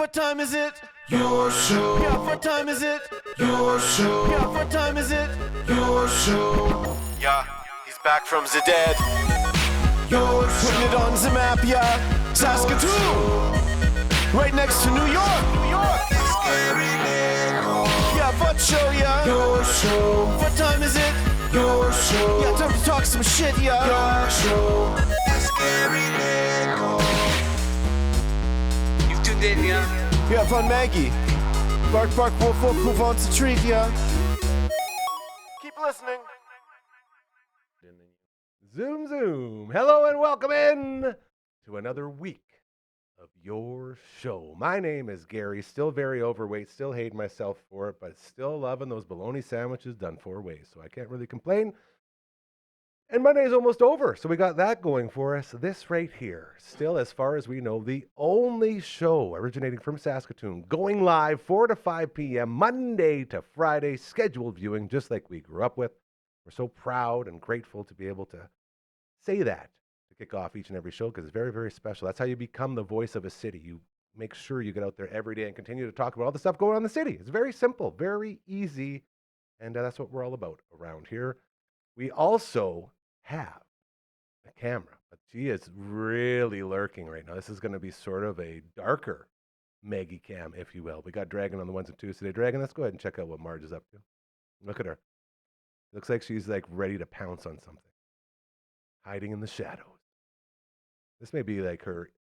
What time is it? Your show. Yeah, what time is it? Your show. Yeah, what time is it? Your show. Yeah, he's back from the dead. Your show. Putting it on the map, yeah. Saskatoon. Right next to New York. New York. Yeah, what show, yeah. Your show. What time is it? Your show. Yeah, time to talk some shit, yeah. Your show. You've tuned in, yeah? Yeah, fun Maggie. Bark, bark, wolf, wolf, who wants a treat, yeah. Keep listening. Zoom, zoom. Hello and welcome in to another week of your show. My name is Gary, still very overweight, still hating myself for it, but still loving those bologna sandwiches done 4 ways, so I can't really complain. And Monday's almost over, so we got that going for us. This right here, still as far as we know, the only show originating from Saskatoon, going live 4 to 5 p.m., Monday to Friday, scheduled viewing, just like we grew up with. We're so proud and grateful to be able to say that to kick off each and every show, because it's very, very special. That's how you become the voice of a city. You make sure you get out there every day and continue to talk about all the stuff going on in the city. It's very simple, very easy, and that's what we're all about around here. We also have a camera, but she is really lurking right now. This is going to be sort of a darker Maggie cam, if you will. We got Dragon on the ones and twos today. Dragon, let's go ahead and check out what Marge is up to. Look at her. Looks like she's like ready to pounce on something. Hiding in the shadows. This may be like her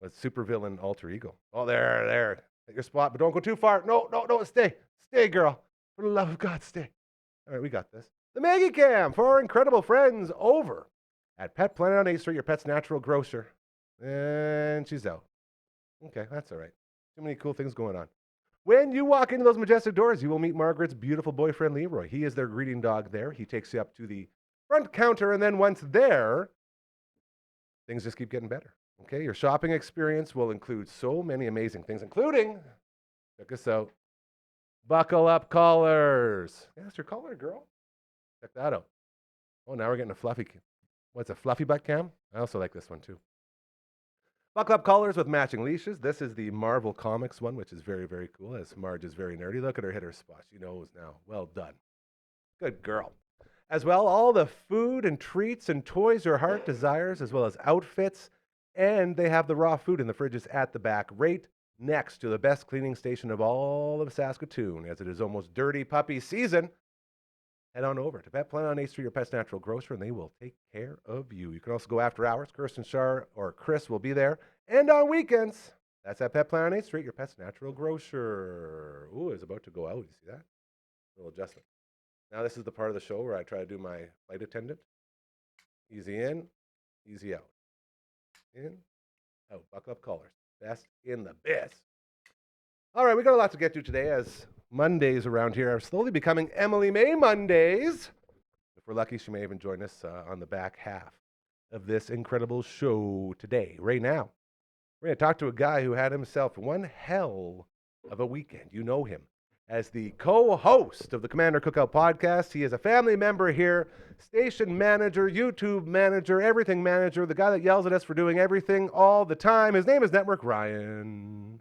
supervillain alter ego. Oh, there. At your spot, but don't go too far. No, stay. Stay, girl. For the love of God, stay. All right, we got this. The Maggie Cam for our incredible friends over at Pet Planet on 8th Street, your pet's natural grocer. And she's out. Okay, that's all right. Too many cool things going on. When you walk into those majestic doors, you will meet Margaret's beautiful boyfriend, Leroy. He is their greeting dog there. He takes you up to the front counter, and then once there, things just keep getting better. Okay, your shopping experience will include so many amazing things, including, check us out, buckle up collars. Yeah, that's your collar, girl. Check that out. Oh, now we're getting a fluffy, what's a fluffy butt cam? I also like this one too. Buckle up collars with matching leashes. This is the Marvel Comics one, which is very, very cool, as Marge is very nerdy. Look at her hit her spot. She knows now. Well done. Good girl. As well, all the food and treats and toys your heart desires, as well as outfits. And they have the raw food in the fridges at the back, right next to the best cleaning station of all of Saskatoon, as it is almost dirty puppy season. Head on over to Pet Planet on 8th Street, your pet's natural grocer, and they will take care of you. You can also go after hours. Kirsten Shar or Chris will be there. And on weekends, that's at Pet Planet on 8th Street, your pet's natural grocer. Ooh, it's about to go out. You see that? Little adjustment. Now this is the part of the show where I try to do my flight attendant. Easy in, easy out. In, out. Buckle up collars. Best in the biz. All right, we got a lot to get to today, as Mondays around here are slowly becoming Emily May Mondays. If we're lucky, she may even join us on the back half of this incredible show today. Right now, we're going to talk to a guy who had himself one hell of a weekend. You know him as the co-host of the Commander Cookout podcast. He is a family member here, station manager, YouTube manager, everything manager, the guy that yells at us for doing everything all the time. His name is Network Ryan.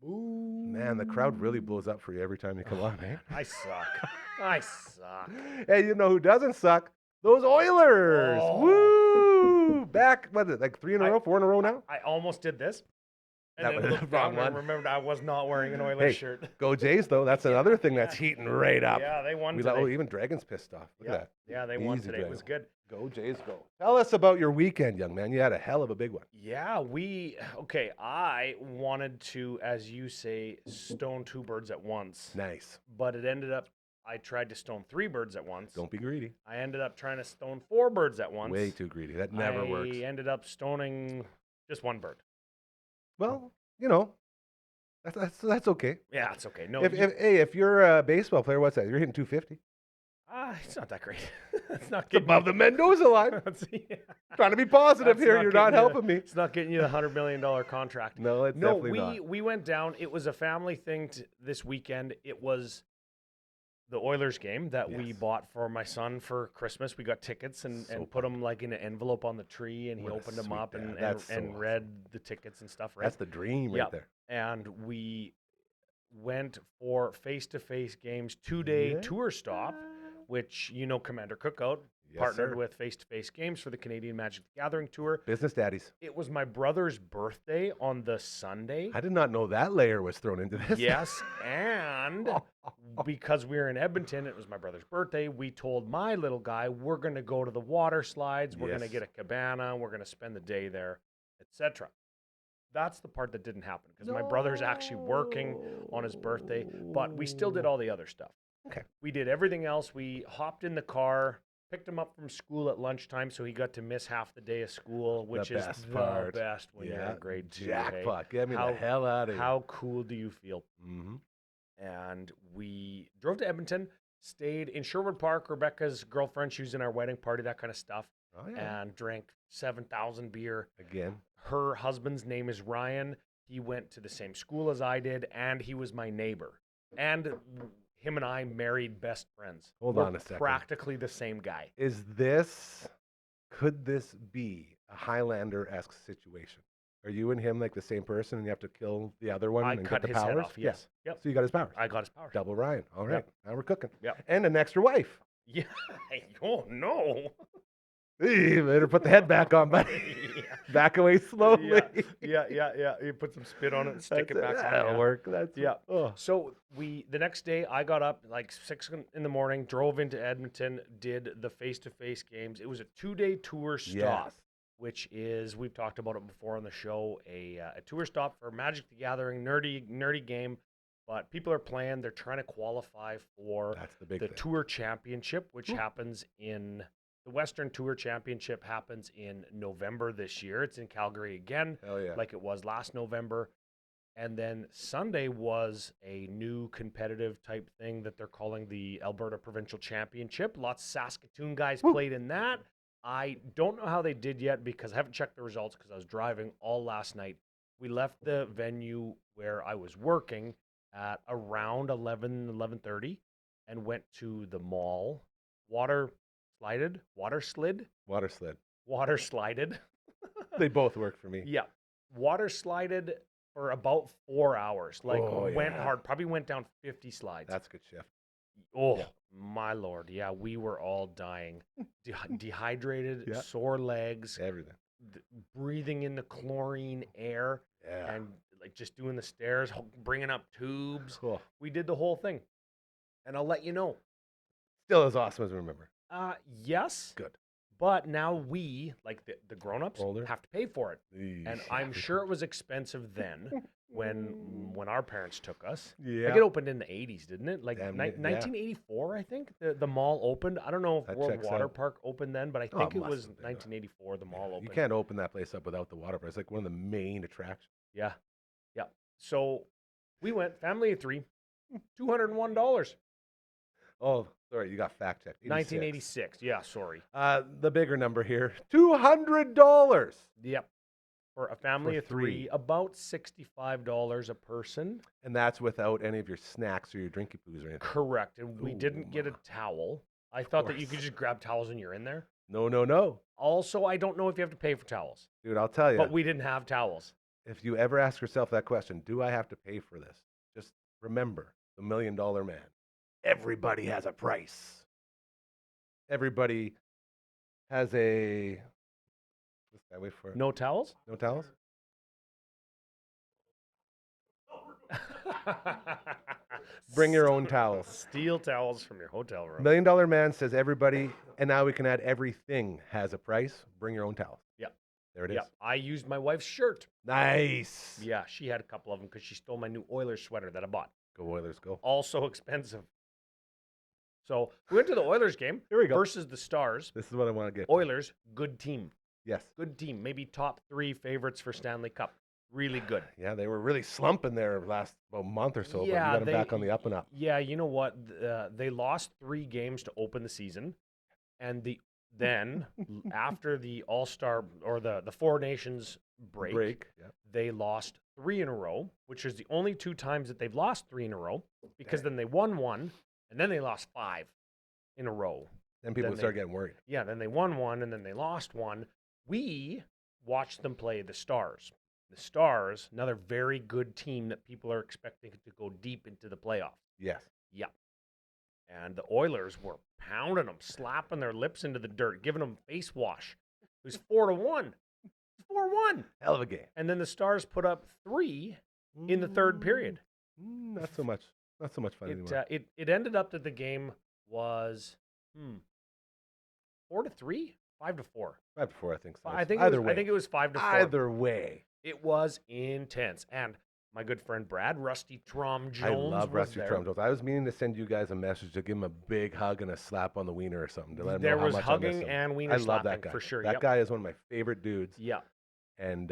Ooh. Man, the crowd really blows up for you every time you come on, eh? I suck. I suck. Hey, you know who doesn't suck? Those Oilers. Oh. Woo! Back, what is it, like 3 in a row, 4 in a row now? I almost did this. And That then was looked the wrong down and one. remembered I was not wearing an Oilers Hey, shirt. Go Jays, though. That's another thing that's heating right up. Yeah, they won We today. even Dragon's pissed off. Look at that. Yeah, they won Easy, today. It was Dragon. good. Go Jays, go. Tell us about your weekend, young man. You had a hell of a big one. Yeah, I wanted to, as you say, stone 2 birds at once. Nice. But it ended up, I tried to stone 3 birds at once. Don't be greedy. I ended up trying to stone 4 birds at once. Way too greedy. That never works. I ended up stoning just 1 bird. Well, you know, that's okay. Yeah, it's okay. No, If you're a baseball player, what's that? You're hitting 250. it's not that great. It's not It's above the Mendoza line. Yeah. Trying to be positive That's here. not You're not getting you- helping me. It's not getting you the $100 million contract. No, it's definitely not. we went down. It was a family thing this weekend. It was the Oilers game that we Yes. bought for my son for Christmas. We got tickets and put them like in an envelope on the tree, and he What a opened them sweet up dad. and That's so awesome. read the tickets and stuff. Right? That's the dream right there. and we went for face-to-face games, 2-day tour stop, which Commander Cookout partnered with face-to-face games for the Canadian Magic the Gathering Tour. Business daddies. It was my brother's birthday on the Sunday. I did not know that layer was thrown into this. Yes, and because we were in Edmonton, it was my brother's birthday, we told my little guy, we're going to go to the water slides, we're going to get a cabana, we're going to spend the day there, etc. That's the part that didn't happen because my brother's actually working on his birthday, but we still did all the other stuff. Okay. We did everything else. We hopped in the car, picked him up from school at lunchtime, so he got to miss half the day of school, which is the best when you're in grade 2. Jackpot. Get me the hell out of here. How cool do you feel? Mm-hmm. And we drove to Edmonton, stayed in Sherwood Park. Rebecca's girlfriend, she was in our wedding party, that kind of stuff, and drank 7,000 beer. Again. Her husband's name is Ryan. He went to the same school as I did, and he was my neighbor. And him and I married best friends. Hold on a second. Practically the same guy. Could this be a Highlander-esque situation? Are you and him like the same person and you have to kill the other one and get the powers? Head off, yes. Yeah. Yep. So you got his powers. I got his powers. Double Ryan. All right. Yep. Now we're cooking. Yep. And an extra wife. Yeah. Oh, no. You better put the head back on, buddy. Back away slowly. Yeah. You put some spit on it and stick it back on. That'll work. So the next day I got up like 6 in the morning, drove into Edmonton, did the face-to-face games. It was a 2-day tour stop, which is, we've talked about it before on the show, a tour stop for Magic the Gathering, nerdy game. But people are playing. They're trying to qualify for the Tour Championship, which happens in... The Western Tour Championship happens in November this year. It's in Calgary again, like it was last November. And then Sunday was a new competitive type thing that they're calling the Alberta Provincial Championship. Lots of Saskatoon guys played in that. I don't know how they did yet because I haven't checked the results because I was driving all last night. We left the venue where I was working at around 11:30 and went to the mall. Water slided. They both work for me. Yeah. Water slided for about 4 hours. Went hard. Probably went down 50 slides. That's a good shift. Oh, my Lord. Yeah, we were all dying. Dehydrated, sore legs. Everything. Breathing in the chlorine air. Yeah. And just doing the stairs, bringing up tubes. Cool. We did the whole thing. And I'll let you know. Still as awesome as I remember. Yes. Good. But now we, like the grown-ups, have to pay for it. And I'm sure it was expensive then when our parents took us. Yeah. It opened in the 80s, didn't it? 1984, I think, the mall opened. I don't know if World Water Park opened then, but I think it was 1984 the mall opened. You can't open that place up without the water park. It's like one of the main attractions. Yeah. So we went, family of 3, $201. Oh, sorry, you got fact checked. 1986. Yeah, sorry. The bigger number here, $200. Yep. For a family of 3, about $65 a person. And that's without any of your snacks or your drinky poos or anything. Correct. And we didn't get a towel. I thought that you could just grab towels when you're in there. No. Also, I don't know if you have to pay for towels. Dude, I'll tell you. But we didn't have towels. If you ever ask yourself that question, do I have to pay for this? Just remember the $1 Million Man. Everybody has a price. Everybody has a... Wait for it. No towels? No towels? Bring your own towels. Steal towels from your hotel room. $1 Million Man says everybody, and now we can add everything has a price. Bring your own towels. Yep. There it is. Yep. I used my wife's shirt. Nice. Yeah, she had a couple of them because she stole my new Oilers sweater that I bought. Go Oilers, go. Also expensive. So we went to the Oilers game. Here we go. Versus the Stars. This is what I want to get. Oilers, good team. Yes. Good team. Maybe top 3 favorites for Stanley Cup. Really good. Yeah, they were really slumping there last month or so, but you got them back on the up and up. Yeah, you know what? They lost 3 games to open the season. And then after the All-Star or the Four Nations break they lost 3 in a row, which is the only 2 times that they've lost 3 in a row because then they won 1 and then they lost 5 in a row. Then people start getting worried. Yeah, then they won 1 and then they lost 1. We watched them play the Stars. The Stars, another very good team that people are expecting to go deep into the playoffs. Yes. Yeah. And the Oilers were pounding them, slapping their lips into the dirt, giving them face wash. It was 4-1. 4-1. Hell of a game. And then the Stars put up 3 in the third period. Not so much. Not so much fun anymore. It ended up that the game was 4-3, 5-4. 5-4, I think so. I think Either way. I think it was 5-4. Either way. It was intense. And my good friend Brad, Rusty Trom Jones, I love was Rusty there. Trom Jones. I was meaning to send you guys a message to give him a big hug and a slap on the wiener or something to let him There know how was much hugging I miss him. and wiener I love slapping that guy. for sure. That Yep. guy is one of my favorite dudes. Yeah. And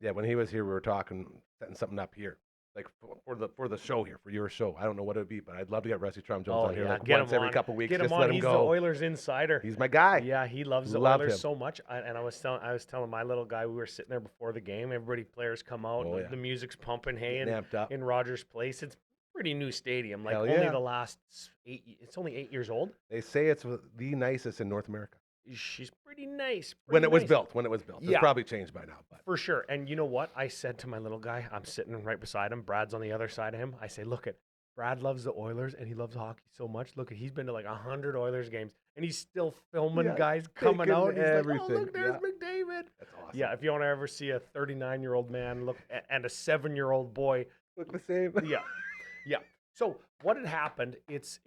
when he was here, we were talking, setting something up here, like for the show here, for your show. I don't know what it would be, but I'd love to get Rusty Trom Jones on here like Get once him every on. couple weeks. Get him just on. let him He's go. the Oilers insider. He's my guy. Yeah, he loves the Love Oilers him. so much. And I was telling my little guy, we were sitting there before the game. Players come out. Oh, and yeah. The music's pumping. Hey, Getting amped up. in Rogers Place, it's a pretty new stadium. Like Hell only yeah. the last 8. It's only 8 years old. They say it's the nicest in North America. She's pretty nice. When it was nice. built. It's Yeah. probably changed by now. But For sure. And you know what? I said to my little guy, I'm sitting right beside him. Brad's on the other side of him. I say, look, Brad loves the Oilers and he loves hockey so much. Look, he's been to like 100 Oilers games and he's still filming guys coming taking out. And he's everything. like, oh, look, there's McDavid. that's awesome. Yeah, if you want to ever see a 39-year-old man look and a 7-year-old boy. Look the same. Yeah. So what had happened, it's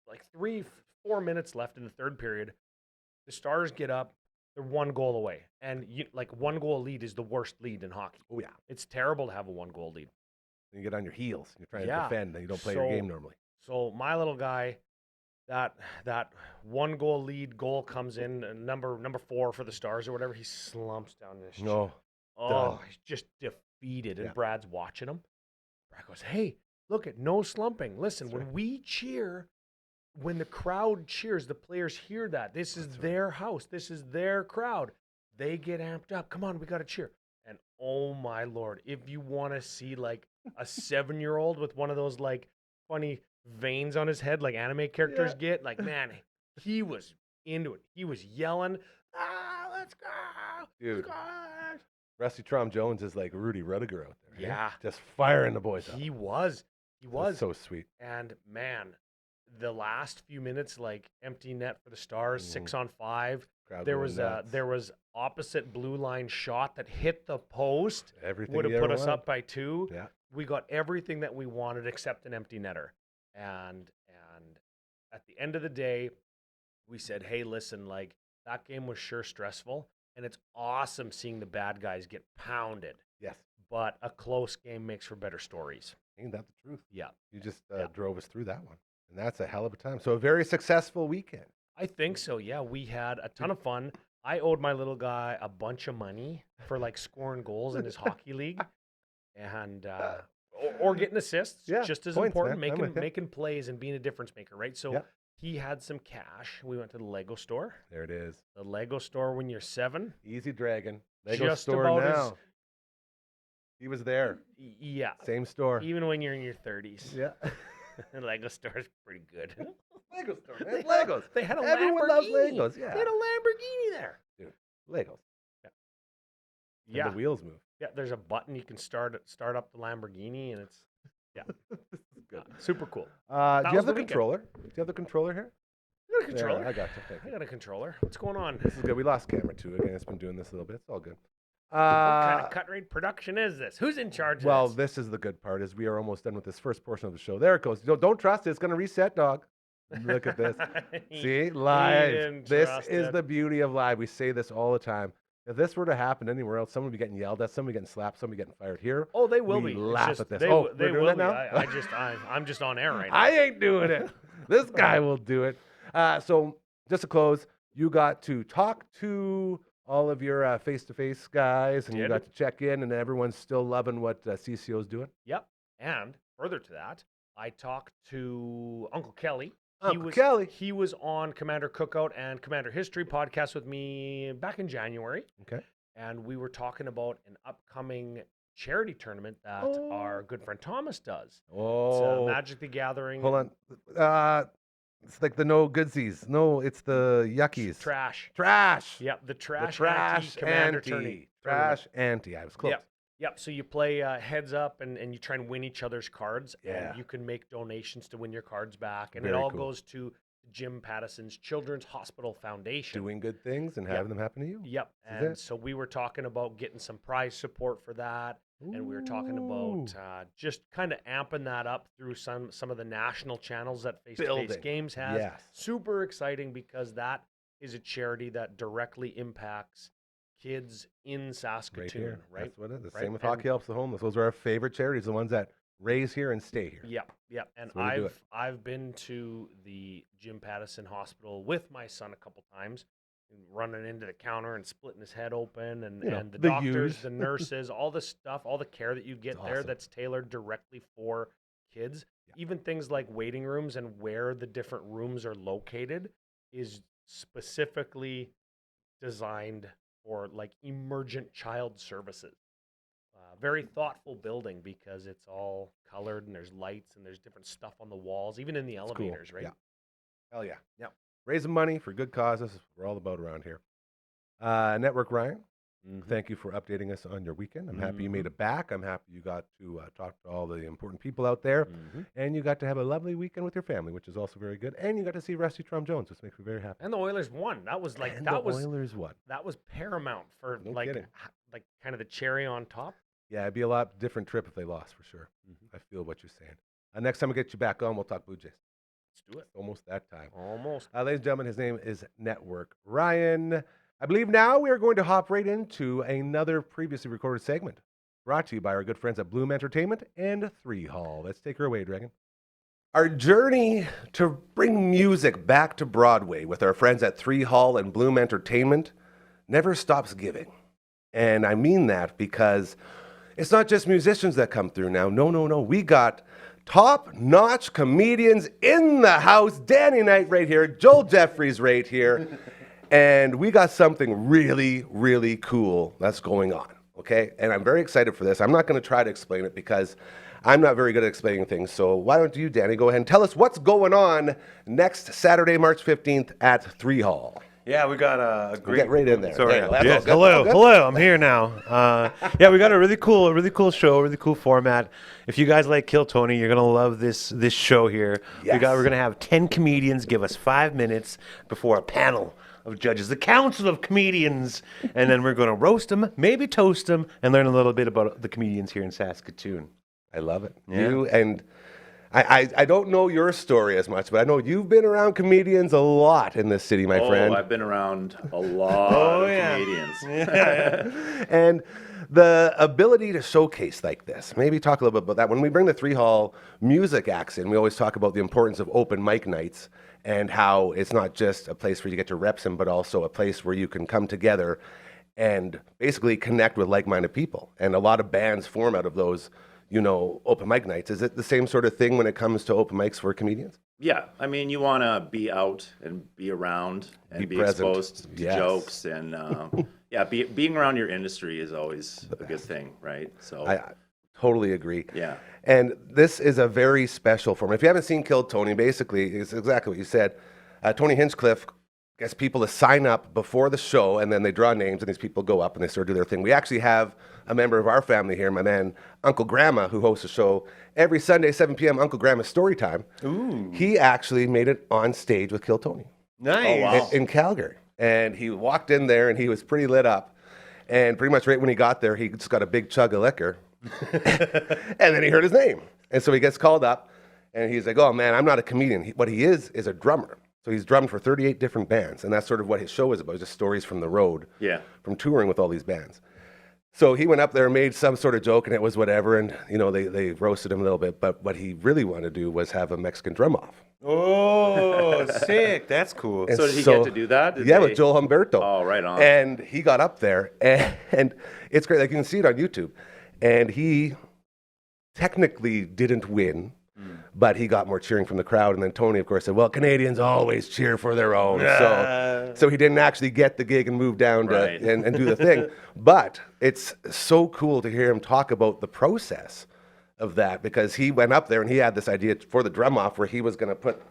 like 3-4 minutes left in the third period. The Stars get up. They're 1 goal away. And like 1 goal lead is the worst lead in hockey. Oh, yeah. It's terrible to have a 1 goal lead. You get on your heels. You're trying Yeah. to defend, and you don't play your game normally. So my little guy, that 1 goal lead goal comes in, number 4 for the Stars or whatever. He slumps down in his chair. No. Oh, he's just defeated. And Yeah. Brad's watching him. Brad goes, hey, look at no slumping. Listen, That's when we cheer, when the crowd cheers, the players hear that. This is their house. This is their crowd. They get amped up. Come on, we got to cheer. And oh my Lord, if you want to see like a 7-year-old with one of those like funny veins on his head like anime characters get, like, man, he was into it. He was yelling, let's go. Dude. Let's go. Rusty Trom Jones is like Rudy Rudiger out there. Yeah. Just firing the boys up. He was. That's so sweet. And man, the last few minutes, like empty net for the Stars, 6 on 5. Crowd There going was nuts. there was opposite blue line shot that hit the post. Everything Would have you put ever us wanted. up by 2. Yeah. We got everything that we wanted except an empty netter. And at the end of the day, we said, hey, listen, like that game was sure stressful, and it's awesome seeing the bad guys get pounded. Yes. But a close game makes for better stories. Ain't that the truth? Yeah. You just drove us through that one. And that's a hell of a time. So a very successful weekend. I think so, yeah. We had a ton of fun. I owed my little guy a bunch of money for like scoring goals in his hockey league, and or getting assists, Yeah, just as points, important. man. I'm with you. Making plays and being a difference maker, right? So Yeah. he had some cash. We went to the Lego store. There it is. The Lego store when you're 7. Easy Dragon. Lego Just store about now. He was there. Yeah. Same store. Even when you're in your 30s, Yeah. the Lego store is pretty good. Lego store, man. They had- Legos. They had a Everyone Lamborghini. loves Legos. Yeah. They had a Lamborghini there. Legos. And Yeah. the wheels move. Yeah, there's a button you can start up the Lamborghini, and it's This is good. super cool. Do you have was the the weekend. controller? Do you have the controller here? I got a controller. There, I got you. Thank I you. got a controller. What's going on? This is good. We lost camera too. Again, it's been doing this a little bit. It's all good. What kind of cut rate production is this? Who's in charge of Well, this? this is the good part. Is we are almost done with this first portion of the show. There it goes. Don't trust it. It's going to reset, dog. Look at this. See, live. didn't This trust is it. the beauty of live. We say this all the time. If this were to happen anywhere else, someone would be getting yelled at, somebody getting slapped, somebody getting fired. Here, Oh, they will we be. It's laugh just- at this. They, Oh, they we're doing will that now? be. I'm just on air right now. I ain't doing it. This guy will do it. So just to close, you got to talk to all of your face-to-face guys, and you Did. got to check in, and everyone's still loving what CCO's doing. Yep. And further to that, I talked to Uncle Kelly. Uncle Kelly. He was on Commander Cookout and Commander History podcast with me back in January. Okay. And we were talking about an upcoming charity tournament that our good friend Thomas does. Oh, It's Magic the Gathering. hold on. It's like the no goodsies. No, it's the yuckies. Trash. Trash. Yep, the The trash, trash anti Commander anti. tournament. Trash anti. I was close. Yep. Yep. So you play heads up and you try and win each other's cards. Yeah. And you can make donations to win your cards back. And Very it all cool. goes to Jim Pattison's Children's Hospital Foundation. Doing good things and Yep. having them happen to you. Yep. This is And it. so we were talking about getting some prize support for that. And we were talking about just kind of amping that up through some of the national channels that Face-to-Face Building. Games has. Yes. Super exciting because that is a charity that directly impacts kids in Right Saskatoon, here. right? That's what it is. Right? Same with And- Hockey Helps the Homeless. Those are our favorite charities, the ones that raise here and stay here. Yep, yep. And That's the way to do it. I've been to the Jim Pattison Hospital with my son a couple times, running into the counter and splitting his head open, and, You know, and the the doctors, use. the nurses, all the stuff, all the care that you get It's there awesome. that's tailored directly for kids. Yeah. Even things like waiting rooms and where the different rooms are located is specifically designed for like emergent child services. Very thoughtful building because it's all colored and there's lights and there's different stuff on the walls, even in the It's cool. elevators, right? Yeah. Hell yeah. Yep. Raising money for good causes. We're all about around here. Network Ryan, thank you for updating us on your weekend. I'm happy you made it back. I'm happy you got to talk to all the important people out there. And you got to have a lovely weekend with your family, which is also very good. And you got to see Rusty Trom Jones, which makes me very happy. And the Oilers won. That was like And that the was Oilers won. that was paramount for No like kidding. like kind of the cherry on top. Yeah, it'd be a lot different trip if they lost, for sure. I feel what you're saying. Next time I get you back on, we'll talk Blue Jays. Let's do it. It's almost that time. Almost. Ladies and gentlemen, his name is Network Ryan. I believe now we are going to hop right into another previously recorded segment brought to you by our good friends at Bloom Entertainment and 3 Hall. Let's take her away, Dragon. Our journey to bring music back to Broadway with our friends at 3 Hall and Bloom Entertainment never stops giving. And I mean that because it's not just musicians that come through now. No. We got top-notch comedians in the house. Danny Knight right here. Joel Jeffries right here. And we got something really, really cool that's going on, okay? And I'm very excited for this. I'm not going to try to explain it because I'm not very good at explaining things. So why don't you, Danny, go ahead and tell us what's going on next Saturday, March 15th at 3 Hall. Yeah, we got a great. Get right in there. Sorry. There you go. That's Yes, all good. hello. I'm here now. Yeah, we got a really cool show, really cool format. If you guys like Kill Tony, you're gonna love this show here. Yes. We're gonna have 10 comedians give us 5 minutes before a panel of judges, the council of comedians, and then we're gonna roast them, maybe toast them, and learn a little bit about the comedians here in Saskatoon. I love it. Yeah. You and I don't know your story as much, but I know you've been around comedians a lot in this city, my friend. I've been around a lot of yeah. comedians. And the ability to showcase like this, maybe talk a little bit about that. When we bring the 3 Hall music acts in, we always talk about the importance of open mic nights and how it's not just a place where you get your reps in, but also a place where you can come together and basically connect with like-minded people. And a lot of bands form out of those, open mic nights. Is it the same sort of thing when it comes to open mics for comedians? Yeah, I mean, you want to be out and be around and be present. exposed to Yes. jokes. And being around your industry is always a good thing, right? So, I totally agree. yeah. And this is a very special form. If you haven't seen Killed Tony, basically, it's exactly what you said. Tony Hinchcliffe gets people to sign up before the show, and then they draw names, and these people go up and they sort of do their thing. We actually have a member of our family here, my man, Uncle Grandma, who hosts a show every Sunday, 7 p.m., Uncle Grandma's Story Time. Ooh. He actually made it on stage with Killed Tony. Nice. Oh, wow. In Calgary. And he walked in there, and he was pretty lit up. And pretty much right when he got there, he just got a big chug of liquor. And then he heard his name. And so he gets called up, and he's like, oh, man, I'm not a comedian. What he is a drummer. So he's drummed for 38 different bands, and that's sort of what his show is about, just stories from the road, Yeah. from touring with all these bands. So he went up there and made some sort of joke, and it was whatever, and, they roasted him a little bit. But what he really wanted to do was have a Mexican drum-off. Oh, sick. That's cool. And So did he get to do that? Did Yeah, they- with Joel Humberto. Oh, right on. And he got up there, and it's great. Like, you can see it on YouTube. And he technically didn't win, but he got more cheering from the crowd. And then Tony, of course, said, well, Canadians always cheer for their own. So he didn't actually get the gig and move down to, Right. and do the thing. But it's so cool to hear him talk about the process of that, because he went up there and he had this idea for the drum off where he was going to put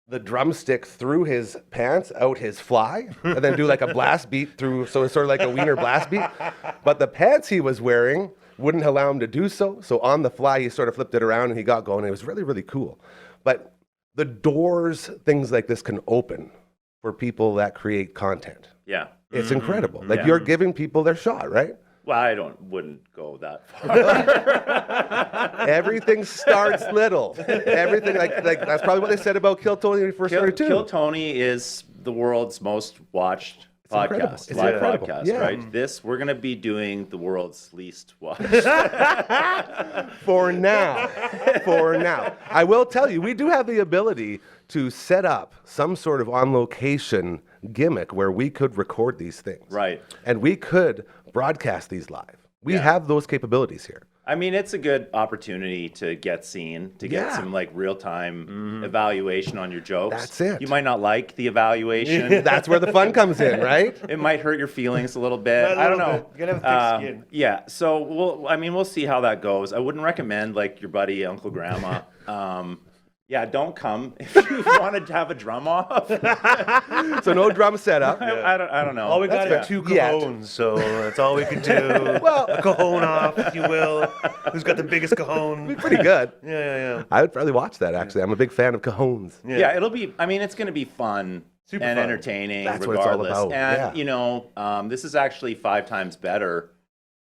the drumstick through his pants, out his fly, and then do like a blast beat through, so it's sort of like a wiener blast beat. But the pants he was wearing wouldn't allow him to do so. So on the fly, he sort of flipped it around and he got going. It was really, really cool. But the doors things like this can open for people that create content. Yeah. It's incredible. Like Yeah. you're giving people their shot, right? Well, I wouldn't go that far. Everything starts little. Everything like that's probably what they said about Kill Tony when he first started too. Kill Tony is the world's most watched incredible. podcast, It's live incredible. podcast, Yeah. right? We're going to be doing the world's least watched. For now. For now. I will tell you, we do have the ability to set up some sort of on location gimmick where we could record these things. Right. And we could broadcast these live. We Yeah. have those capabilities here. I mean, it's a good opportunity to get seen, to get Yeah. some like real-time evaluation on your jokes. That's it. You might not like the evaluation. That's where the fun comes in, right? It might hurt your feelings a little bit. A I don't little know. bit. You gotta have thick skin. Yeah. So we'll see how that goes. I wouldn't recommend like your buddy Uncle Grandma. Yeah, don't come if you wanted to have a drum off. So no drum setup. I don't know. All we got That's is two fair. cajones, so that's all we can do. Well- a cajon off, if you will. Who's got the biggest cajon? Pretty good. Yeah. I would probably watch that, actually. I'm a big fan of cajones. Yeah, it'll be. I mean, it's going to be fun Super and fun. entertaining, That's what it's all regardless. about, And yeah. this is actually 5 times better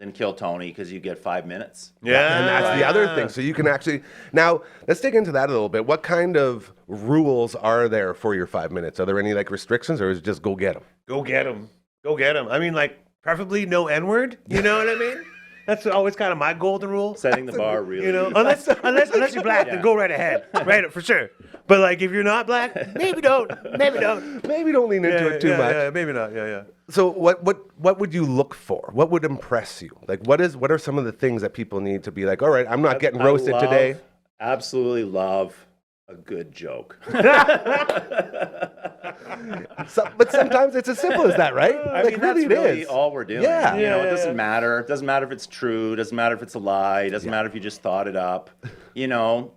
than Kill Tony because you get 5 minutes. Yeah. And that's the other thing. So you can actually now let's dig into that a little bit. What kind of rules are there for your 5 minutes? Are there any like restrictions, or is it just go get them? Go get him. Go get him. I mean, like, preferably no N-word. You know what I mean? That's always kind of my golden rule. Setting the bar really. You know, unless you're black, then go right ahead, right, for sure. But like, if you're not black, maybe don't, maybe don't. Maybe don't lean into it too much. Yeah, maybe not. Yeah. So what would you look for? What would impress you? Like what are some of the things that people need to be like, all right, I'm not getting roasted today. Absolutely love a good joke. But sometimes it's as simple as that, right? I Like, mean, that's it really is. all we're doing. Yeah. You know, it Yeah. doesn't matter. It doesn't matter if it's true. It doesn't matter if it's a lie. It doesn't matter if you just thought it up. You know,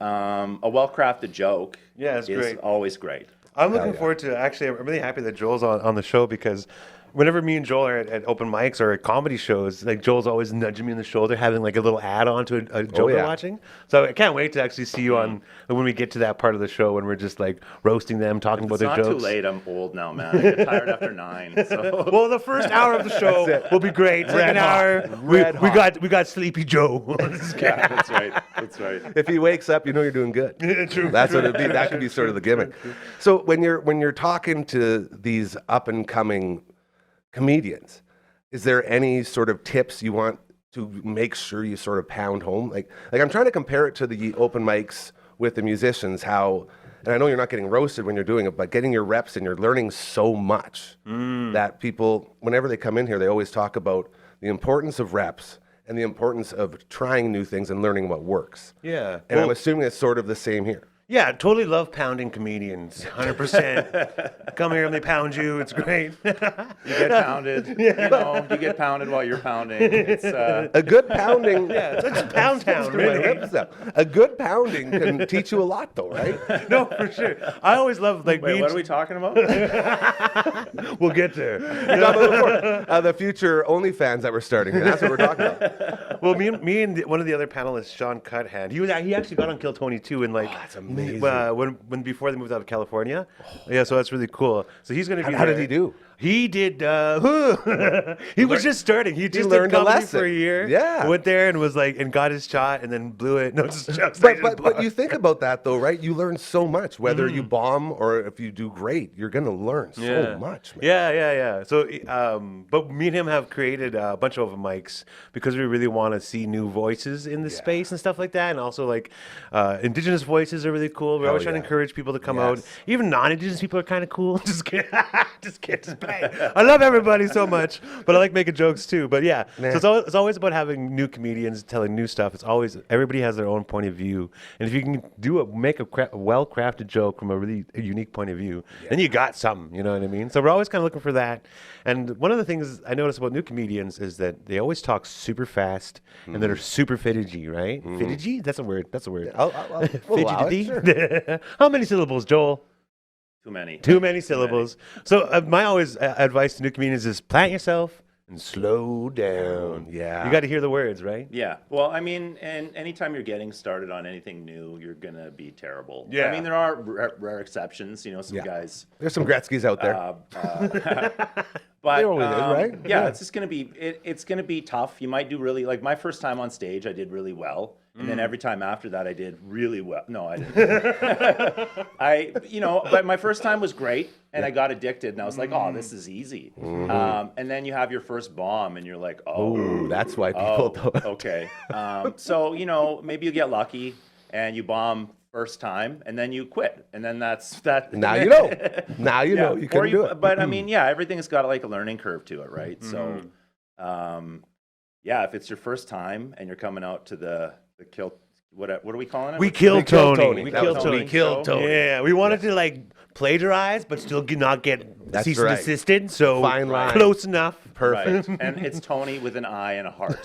a well-crafted joke Yeah, it's is great. always great. I'm looking forward to, actually, I'm really happy that Joel's on the show, because whenever me and Joel are at open mics or at comedy shows, like, Joel's always nudging me in the shoulder, having like a little add-on to a joke we're yeah. watching. So I can't wait to actually see you on when we get to that part of the show when we're just like roasting them, talking about It's their not jokes. too late. I'm old now, man. I get tired after 9. So. Well, the first hour of the show will be great. Second hour, we got Sleepy Joe. Yeah, that's right. That's right. If he wakes up, you know you're doing good. True. That's what it'd be. That could be sort of the gimmick. So when you're talking to these up and coming comedians, is there any sort of tips you want to make sure you sort of pound home? Like I'm trying to compare it to the open mics with the musicians, how, and I know you're not getting roasted when you're doing it, but getting your reps and you're learning so much that people, whenever they come in here, they always talk about the importance of reps and the importance of trying new things and learning what works. Yeah. And I'm Well, assuming it's sort of the same here. yeah, totally love pounding comedians. 100%. Come here and they pound you. It's great. You get pounded. You know, you get pounded while you're pounding. It's A good pounding. Yeah, it's a pound town, Screw my really. lips up. A good pounding can teach you a lot, though, right? No, for sure. I always love, like, Wait, me what are we talking about? We'll get there. The future OnlyFans that we're starting here. That's what we're talking about. Well, me and one of the other panelists, Sean Cuthand, he actually got on Kill Tony too, and like, that's amazing. when before they moved out of California. Yeah, so that's really cool. So he's going to be How there. did he do? He did. He was just starting. He just learned did a comedy lesson. for a year. Yeah. Went there and was like, and got his shot, and then blew it. No, just jokes. But you think about that, though, right? You learn so much. Whether you bomb or if you do great, you're going to learn so much, man. Yeah. So, but me and him have created a bunch of open mics because we really want to see new voices in the space and stuff like that. And also, like, Indigenous voices are really cool. We're always trying to encourage people to come out. Even non-Indigenous people are kind of cool. Just kidding. Just kidding. I love everybody so much, but I like making jokes too. But yeah, so it's always about having new comedians telling new stuff. It's always, everybody has their own point of view. And if you can make a well-crafted joke from a really unique point of view, then you got something, you know what I mean? So we're always kind of looking for that. And one of the things I notice about new comedians is that they always talk super fast and they're super fidgety, right? Fidgety? That's a word. We'll allow it, Fidgety. How many syllables, Joel? Too many. Too many syllables. So my always advice to new comedians is plant yourself, and slow down. Yeah. You got to hear the words, right? Yeah. Well, I mean, and anytime you're getting started on anything new, you're gonna be terrible. Yeah. I mean, there are rare exceptions. You know, some Yeah. guys. There's some Gretzky's out there. But There always is, right? yeah, it's just gonna be it's gonna be tough. You might do really like my first time on stage, I did really well, and then every time after that, I did really well. No, I didn't. But my first time was great, and I got addicted, and I was like, oh, this is easy. And then you have your first bomb, and you're like, oh, Ooh, that's why people don't. okay. So maybe you get lucky, and you bomb first time, and then you quit, and then that's that. Now you know. Now you know you can do it. But I mean, yeah, everything's got like a learning curve to it, right? So, yeah, if it's your first time and you're coming out to the kill, what are we calling it? We killed Tony. We That killed was Tony. We killed show. Tony. Yeah, we wanted to like plagiarize, but still not get That's cease right. and desisted. So Fine line. close enough. Perfect. Right. And it's Tony with an I and a heart.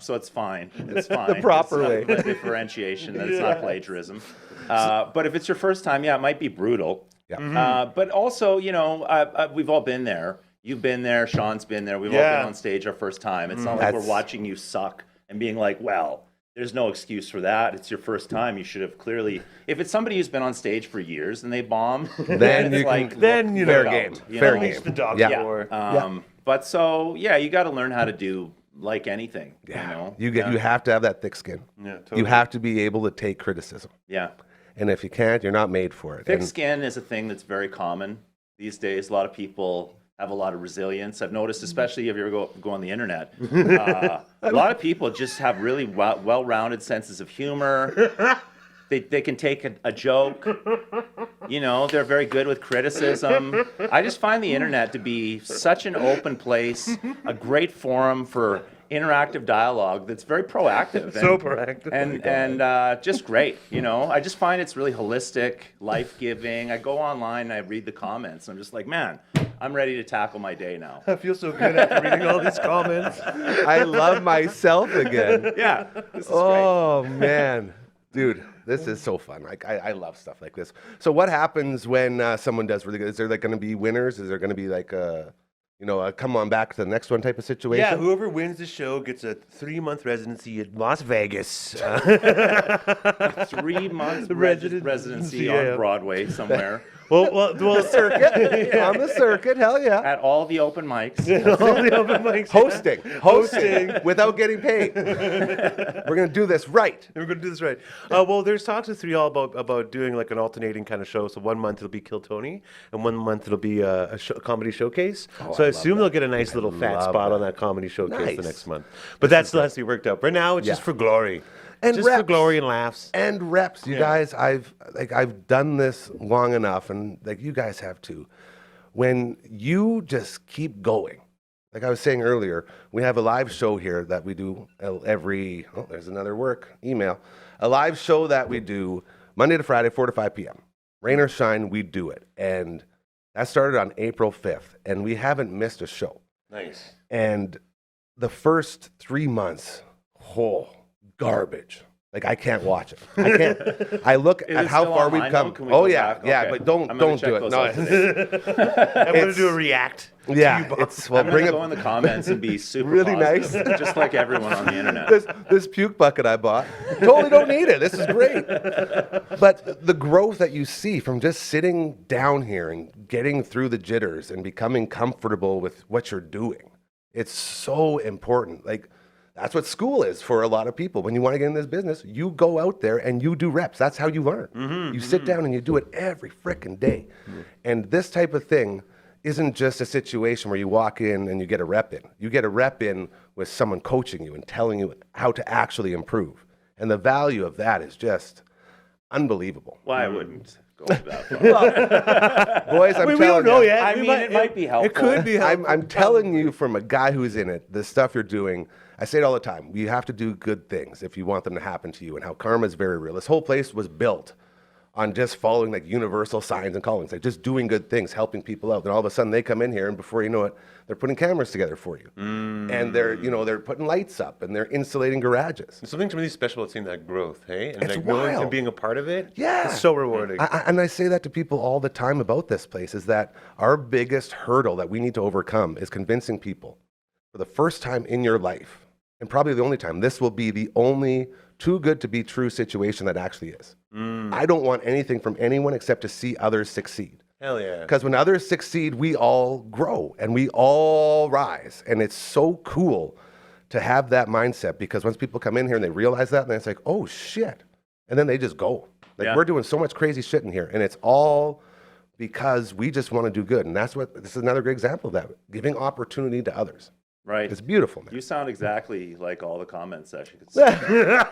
So it's fine. It's fine. The proper It's way. a differentiation that it's not plagiarism. But if it's your first time, yeah, it might be brutal. Yeah. But also, we've all been there. You've been there. Sean's been there. We've all Yeah. been on stage our first time. It's not like we're That's- watching you suck and being like, well, there's no excuse for that. It's your first time. You should have clearly. If it's somebody who's been on stage for years and they bomb, Then it's you like, can. then, you know, fair look game. out, you Fair know? game. It's the dog Yeah. war. But so yeah, you got to learn how to do like anything. Yeah. You You have to have that thick skin. Yeah, totally. You have to be able to take criticism. Yeah. And if you can't, you're not made for it. Thick And skin is a thing that's very common these days. A lot of people have a lot of resilience. I've noticed, especially if you ever go on the internet, a lot of people just have really well-rounded senses of humor. They can take a joke. They're very good with criticism. I just find the internet to be such an open place, a great forum for interactive dialogue that's very proactive. So proactive. And just great. I just find it's really holistic, life-giving. I go online and I read the comments. I'm just like, man, I'm ready to tackle my day now. I feel so good after reading all these comments. I love myself again. Yeah, this is great. Oh, man. Dude, this is so fun. Like I love stuff like this. So what happens when someone does really good? Is there like going to be winners? Is there going to be like a come on back to the next one type of situation? Yeah, whoever wins the show gets a 3-month residency in Las Vegas. 3 months Residency, residency yeah. on Broadway somewhere well, Circuit. On the circuit. Hell yeah. at all the open mics. all the open mics. Hosting without getting paid. We're going to do this right. We're going to do this right. Well, there's talks with 3 all about doing like an alternating kind of show. So 1 month it'll be Kill Tony, and 1 month it'll be a comedy showcase. So I assume they'll get a nice little fat love spot that. on that comedy showcase the Nice. next month. But that still has to be worked out. Right now, it's just Yeah. for glory. And just for reps. glory and laughs. And reps, you guys. I've done this long enough, and like you guys have too. When you just keep going, like I was saying earlier, we have a live show here that we do every. Oh, there's another work email. A live show that we do Monday to Friday, 4 to 5 p.m. Rain or shine, we do it, and that started on April 5th, and we haven't missed a show. Nice. And the first 3 months, garbage. Like I can't watch it. I can't. I look Is at it how still far we've online, come. though? Can we Oh go yeah, back? yeah. Okay. But don't I'm gonna do check it. those No. out today. I'm going to do a react. Yeah, it's well. I'm Bring gonna it. go in the comments and be super Really positive, nice. just like everyone on the internet. This puke bucket I bought. Totally don't need it. This is great. But the growth that you see from just sitting down here and getting through the jitters and becoming comfortable with what you're doing, it's so important. Like that's what school is for a lot of people. When you want to get in this business, you go out there and you do reps. That's how you learn. You sit down and you do it every frickin' day. And this type of thing isn't just a situation where you walk in and you get a rep in. You get a rep in with someone coaching you and telling you how to actually improve. And the value of that is just unbelievable. Well, I wouldn't go that far. Boys, I'm We telling don't know you, yet. I We mean, it might be helpful. It could be helpful. I'm telling you from a guy who's in it, the stuff you're doing, I say it all the time. You have to do good things if you want them to happen to you, and how karma is very real. This whole place was built on just following like universal signs and callings, like just doing good things, helping people out. Then all of a sudden they come in here, and before you know it, they're putting cameras together for you, and they're putting lights up, and they're insulating garages. There's something really special about seeing that growth, hey? And It's like knowing wild. and being a part of it. Yeah. It's so rewarding. And I say that to people all the time about this place, is that our biggest hurdle that we need to overcome is convincing people for the first time in your life, and probably the only time, this will be the only too good to be true situation that actually is. I don't want anything from anyone except to see others succeed. Hell yeah. Because when others succeed, we all grow and we all rise. And it's so cool to have that mindset, because once people come in here and they realize that, and it's like, oh shit. And then they just go. Like, we're doing so much crazy shit in here, and it's all because we just want to do good. And this is another great example of that, giving opportunity to others. Right. It's beautiful, man. You sound exactly like all the comment sections. I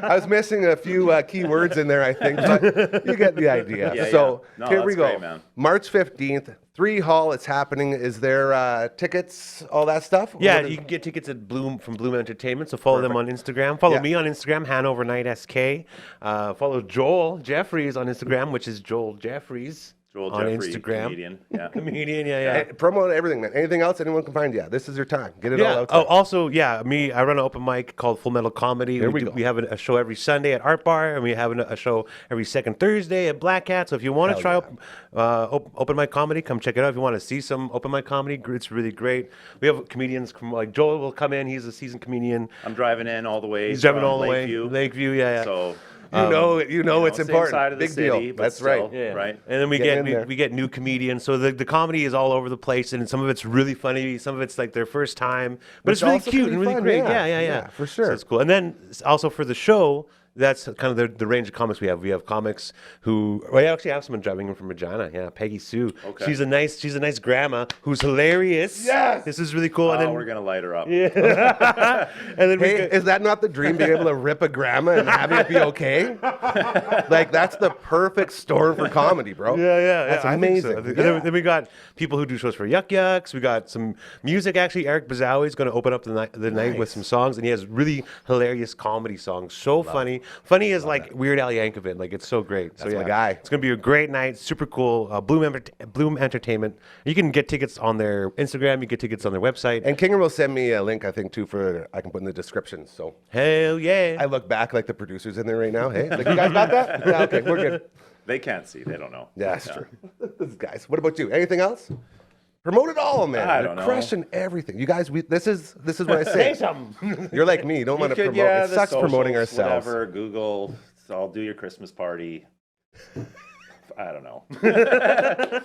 I was missing a few key words in there, I think, but you get the idea. Yeah, So yeah. No, here we that's go. great, man. March 15th, 3 Hall, it's happening. Is there tickets, all that stuff? Yeah, What is- you can get tickets at Bloom Entertainment. So follow them on Instagram. Follow me on Instagram, Hanover Night SK. Follow Joel Jeffries on Instagram, which is Joel Jeffries. Joel on Jeffrey, Instagram. comedian. Yeah. Comedian, yeah. Promote everything, man. Anything else anyone can find? Yeah, this is your time. Get it all Yeah. out there. Oh, also, me. I run an open mic called Full Metal Comedy. There we go. We have a show every Sunday at Art Bar, and we have a show every second Thursday at Black Cat. So if you want to try open mic comedy, come check it out. If you want to see some open mic comedy, it's really great. We have comedians like Joel will come in. He's a seasoned comedian. I'm driving in all the way. He's driving from all the Lakeview. way. Lakeview, yeah. So You know it's same important. side of the Big city, deal. but That's still, right. right. And then we Getting in there. we get new comedians. So the comedy is all over the place, and some of it's really funny. Some of it's like their first time, but Which it's really also cute can and be really fun, great. yeah. Yeah, Yeah, for sure. So it's cool. And then also for the show, that's kind of the range of comics we have. We have comics who I actually have someone driving in from Regina. Yeah, Peggy Sue. Okay. She's a nice grandma who's hilarious. Yes! This is really cool. And Oh, then we're gonna light her up. and then we Hey, get, is that not the dream, being able to rip a grandma and have it be okay? Like, that's the perfect storm for comedy, bro. Yeah. That's I think so. amazing. And Yeah. then we got people who do shows for Yuck Yucks. We got some music. Actually, Eric Bazawi is going to open up the night with some songs, and he has really hilarious comedy songs. So funny. Funny as like Weird Al Yankovic. Like, it's so great. That's my guy. It's going to be a great night. Super cool. Bloom Entertainment. You can get tickets on their Instagram. You get tickets on their website. And Kinger will send me a link, I think, too, I can put in the description. So Hell yeah. I look back like the producers in there right now. Hey, like, you guys got that? Yeah, okay, we're good. They can't see. They don't know. Yeah, that's true. These guys. What about you? Anything else? Promote it all, man. I You're don't know. crushing everything. You guys, this is what I say. Say something. You're like me. You don't want to could, promote. yeah, It the sucks promoting socials, ourselves. Whatever. Google. So I'll do your Christmas party. I don't know.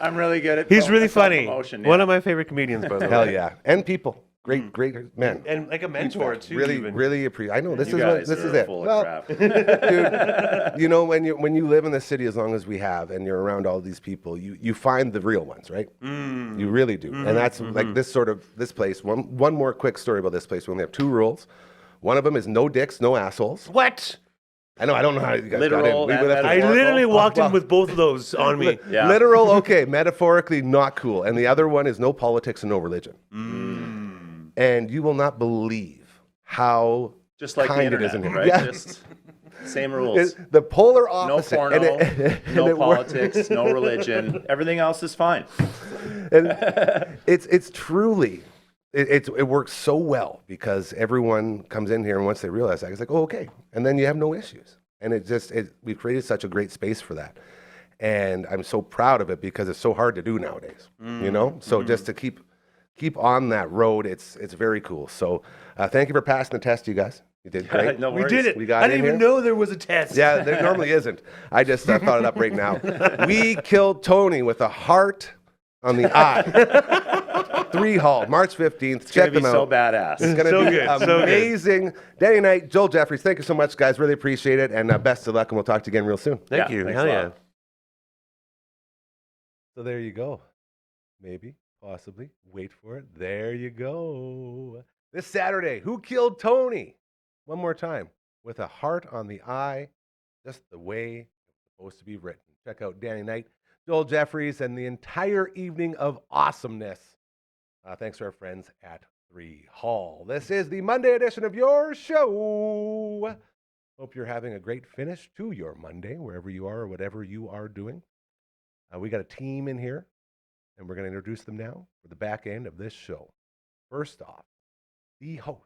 I'm really good at. He's really funny. Promotion, One of my favorite comedians, by the way. Hell yeah. And people. Great man. And like a mentor, too. Really, even. really appreciate. I know this You is guys this are is it. full of Well, crap. dude, you know, when you live in the city as long as we have, and you're around all these people, you find the real ones, right? You really do. And that's like this place. One more quick story about this place. We only have 2 rules. One of them is no dicks, no assholes. What? I don't know how you guys Literal got in. and have to- I literally walked well, in with both of those on me. Yeah. Literal, okay. Metaphorically, not cool. And the other one is no politics and no religion. And you will not believe how Just like the kind it internet, is in here. right? Yeah. Just same rules. It's the polar No opposite. porno, and no it works. politics, no religion. Everything else is fine. And it's truly it works so well because everyone comes in here and once they realize that, it's like, oh, okay, and then you have no issues. And we've created such a great space for that, and I'm so proud of it because it's so hard to do nowadays. You know, so just to keep on that road, it's very cool. So thank you for passing the test, you guys. You did great. No We worries. did it. We got I didn't in even here. know there was a test. Yeah, there normally isn't. I just thought it up right now. We killed Tony with a heart on the eye. 3 Hall, March 15th. It's Check gonna be them so out. badass. It's going to So be good, so good. amazing. Danny Knight, Joel Jeffries, thank you so much, guys. Really appreciate it. And best of luck, and we'll talk to you again real soon. Thank Yeah, you. thanks Hell a yeah. lot. So there you go. Maybe, possibly. Wait for it. There you go. This Saturday, Who Killed Tony? One more time. With a heart on the eye, just the way it's supposed to be written. Check out Danny Knight, Joel Jeffries, and the entire evening of awesomeness. Thanks to our friends at 3 Hall. This is the Monday edition of your show. Hope you're having a great finish to your Monday, wherever you are or whatever you are doing. We got a team in here, and we're going to introduce them now for the back end of this show. First off, the host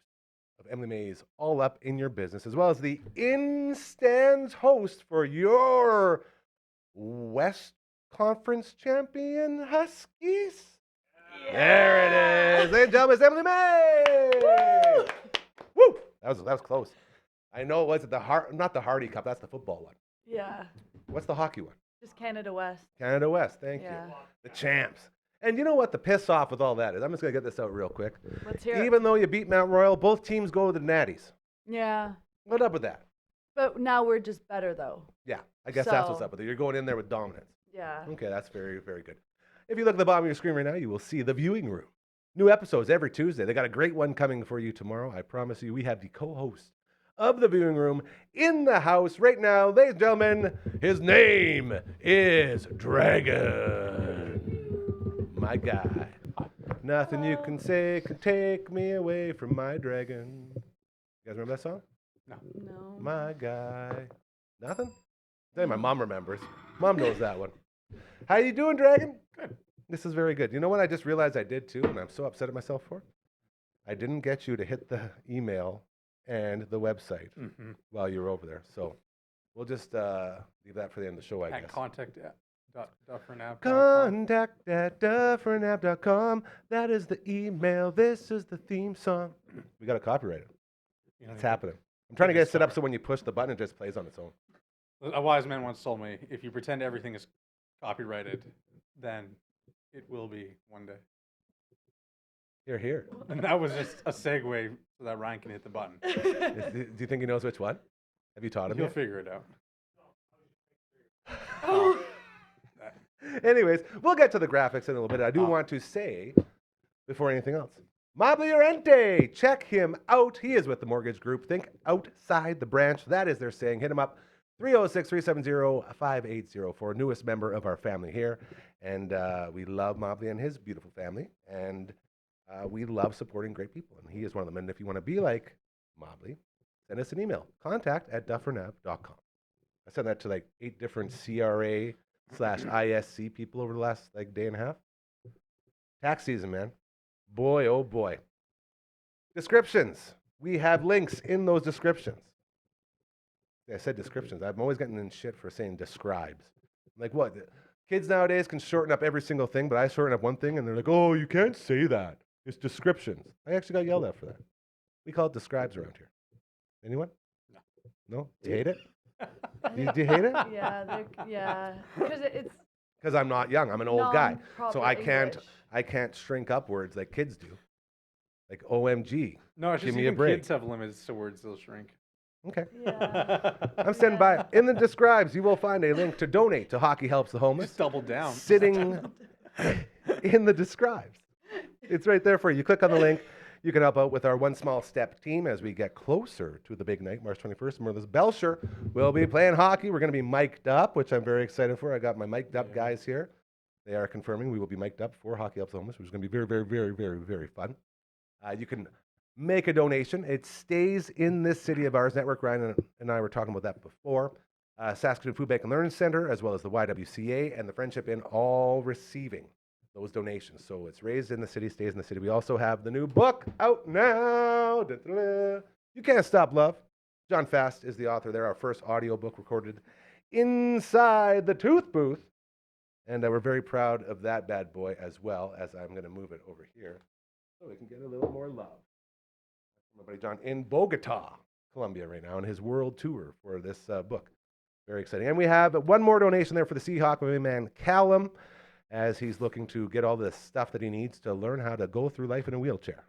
of Emily May's All Up in Your Business, as well as the in-stands host for your West Conference champion Huskies. Yeah. There it is. Ladies and gentlemen, it's Emily May. Woo! Woo! That was close. I know it wasn't not the Hardy Cup, that's the football one. Yeah, What's the hockey one? just Canada West. Canada West, thank you. The champs. And you know what the piss off with all that is? I'm just going to get this out real quick. Let's hear it. Even though you beat Mount Royal, both teams go to the Natties. Yeah, What up with that? but now we're just better though. Yeah, I guess that's what's So- up with it. You're going in there with dominance. Yeah. Okay, that's very, very good. If you look at the bottom of your screen right now, you will see the viewing room. New episodes every Tuesday. They got a great one coming for you tomorrow. I promise you, we have the co-host of the viewing room in the house right now. Ladies and gentlemen, his name is Dragon. My guy. Nothing you can say can take me away from my dragon. You guys remember that song? No. My guy. Nothing? Tell you, my mom remembers. Mom knows that one. How you doing, Dragon? Good. This is very good. You know what I just realized I did too, and I'm so upset at myself for? I didn't get you to hit the email and the website while you were over there. So we'll just leave that for the end of the show, I At guess. contact@dufferinav.com. Contact@dufferinav.com. That is the email. This is the theme song. We got to copyright it. It's happening. I'm trying to get it set up so when you push the button, it just plays on its own. A wise man once told me, if you pretend everything is copyrighted, then it will be one day. Here, here. And that was just a segue so that Ryan can hit the button. Do you think he knows which one? Have you taught him He'll yet? figure it out. Anyways, we'll get to the graphics in a little bit. I do want to say, before anything else, Mobley Llorente, check him out. He is with the mortgage group. Think outside the branch. That is their saying. Hit him up, 306-370-5804, newest member of our family here. And we love Mobley and his beautiful family. And we love supporting great people. And he is one of them. And if you want to be like Mobley, send us an email, contact@dufferinav.com. I sent that to like 8 different CRA/ISC people over the last like day and a half. Tax season, man. Boy, oh boy. Descriptions. We have links in those descriptions. I said descriptions. I'm always getting in shit for saying describes. Like what? Kids nowadays can shorten up every single thing, but I shorten up one thing and they're like, oh, you can't say that. It's descriptions. I actually got yelled at for that. We call it describes around here. Anyone? No. No? Do you hate it? Do you hate it? Yeah, because it's Because I'm not young. I'm an old guy. So non-proper I can't English. shrink up words like kids do. Like OMG. No, it's Give just me a even break. kids have limits to words they'll shrink. Okay. Yeah. I'm standing by. In the describes, you will find a link to donate to Hockey Helps the Homeless. Just double down. Sitting in the describes. It's right there for you. You click on the link. You can help out with our One Small Step team as we get closer to the big night, March 21st. Merlis Belcher will be playing hockey. We're going to be mic'd up, which I'm very excited for. I got my mic'd up guys here. They are confirming we will be mic'd up for Hockey Helps the Homeless, which is going to be very, very, very, very, very fun. You can make a donation. It stays in this city of ours. Network Ryan and I were talking about that before. Saskatoon Food Bank and Learning Center, as well as the YWCA and the Friendship Inn, all receiving those donations. So it's raised in the city, stays in the city. We also have the new book out now. Da-da-da. You Can't Stop Love. John Fast is the author there. Our first audio book recorded inside the Tooth Booth. And we're very proud of that bad boy, as well as I'm going to move it over here so we can get a little more love. My buddy John in Bogota, Colombia right now on his world tour for this book. Very exciting. And we have one more donation there for the Seahawk man, Callum, as he's looking to get all the stuff that he needs to learn how to go through life in a wheelchair.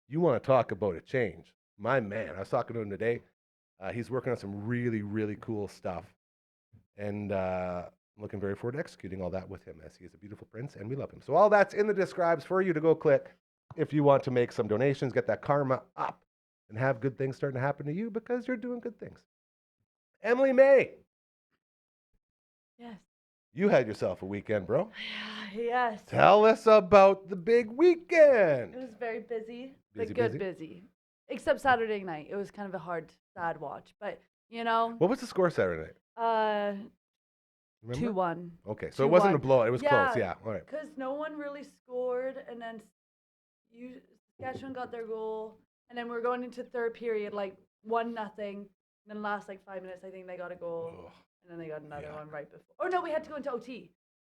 You want to talk about a change. My man, I was talking to him today. He's working on some really, really cool stuff. And I'm looking very forward to executing all that with him, as he is a beautiful prince, and we love him. So all that's in the describes for you to go click if you want to make some donations, get that karma up, and have good things starting to happen to you because you're doing good things. Emily May, Yes. you had yourself a weekend, bro. Yes. Tell us about the big weekend. It was very busy, Busy, but good busy? busy. except Saturday night. It was kind of a hard, sad watch. But, you know, What was the score Saturday night? Remember? 2-1. Okay, so it wasn't a 2-1. blowout. It was Yeah, close. Yeah. All right. because no one really scored, and then Saskatchewan got their goal, and then we were going into third period, like 1-0, and then last like 5 minutes, I think they got a goal, Ugh. and then they got another Yeah. one right before. Oh no, we had to go into OT.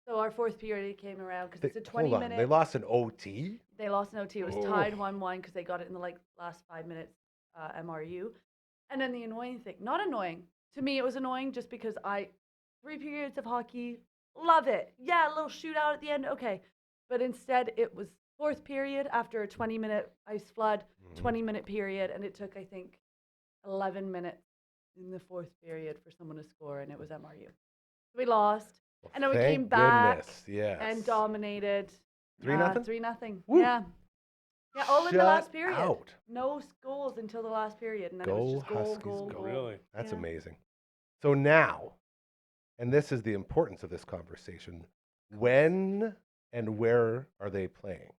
So our fourth period came around because it's a Hold on. 20-minute. They lost an OT? They lost an OT. It was Oh. tied 1-1 because they got it in the like last 5 minutes, MRU. And then the annoying thing, not annoying to me, it was annoying just because 3 periods of hockey, love it. Yeah, a little shootout at the end, okay. But instead, it was fourth period after a 20-minute ice flood, 20-minute period, and it took, I think, 11 minutes in the fourth period for someone to score, and it was MRU. So we lost, Well, and then we thank came back goodness, yes. and dominated. 3-0? 3-0. Woo. Yeah. Yeah, all in the Shut last period. out. No goals until the last period, and then it Go was just goal, Huskies, goal, go. goal. Really? That's Yeah. amazing. So now, and this is the importance of this conversation, when and where are they playing?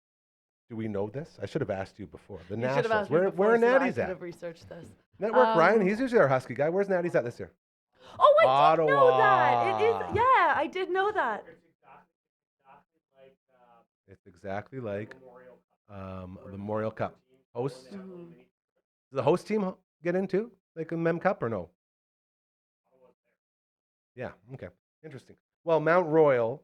Do we know this? I should have asked you before. The You should have Nationals. asked me Where before are so that I Natty's could at? have researched this. Network Ryan, Um, he's usually our Husky guy. Where's Natty's at this year? Oh, I did know that. It Ottawa. is. Yeah, I did know that. It's exactly like the Memorial Cup. Host, Mhm. does the host team get into like a Mem Cup or no? Yeah, okay. Interesting. Well, Mount Royal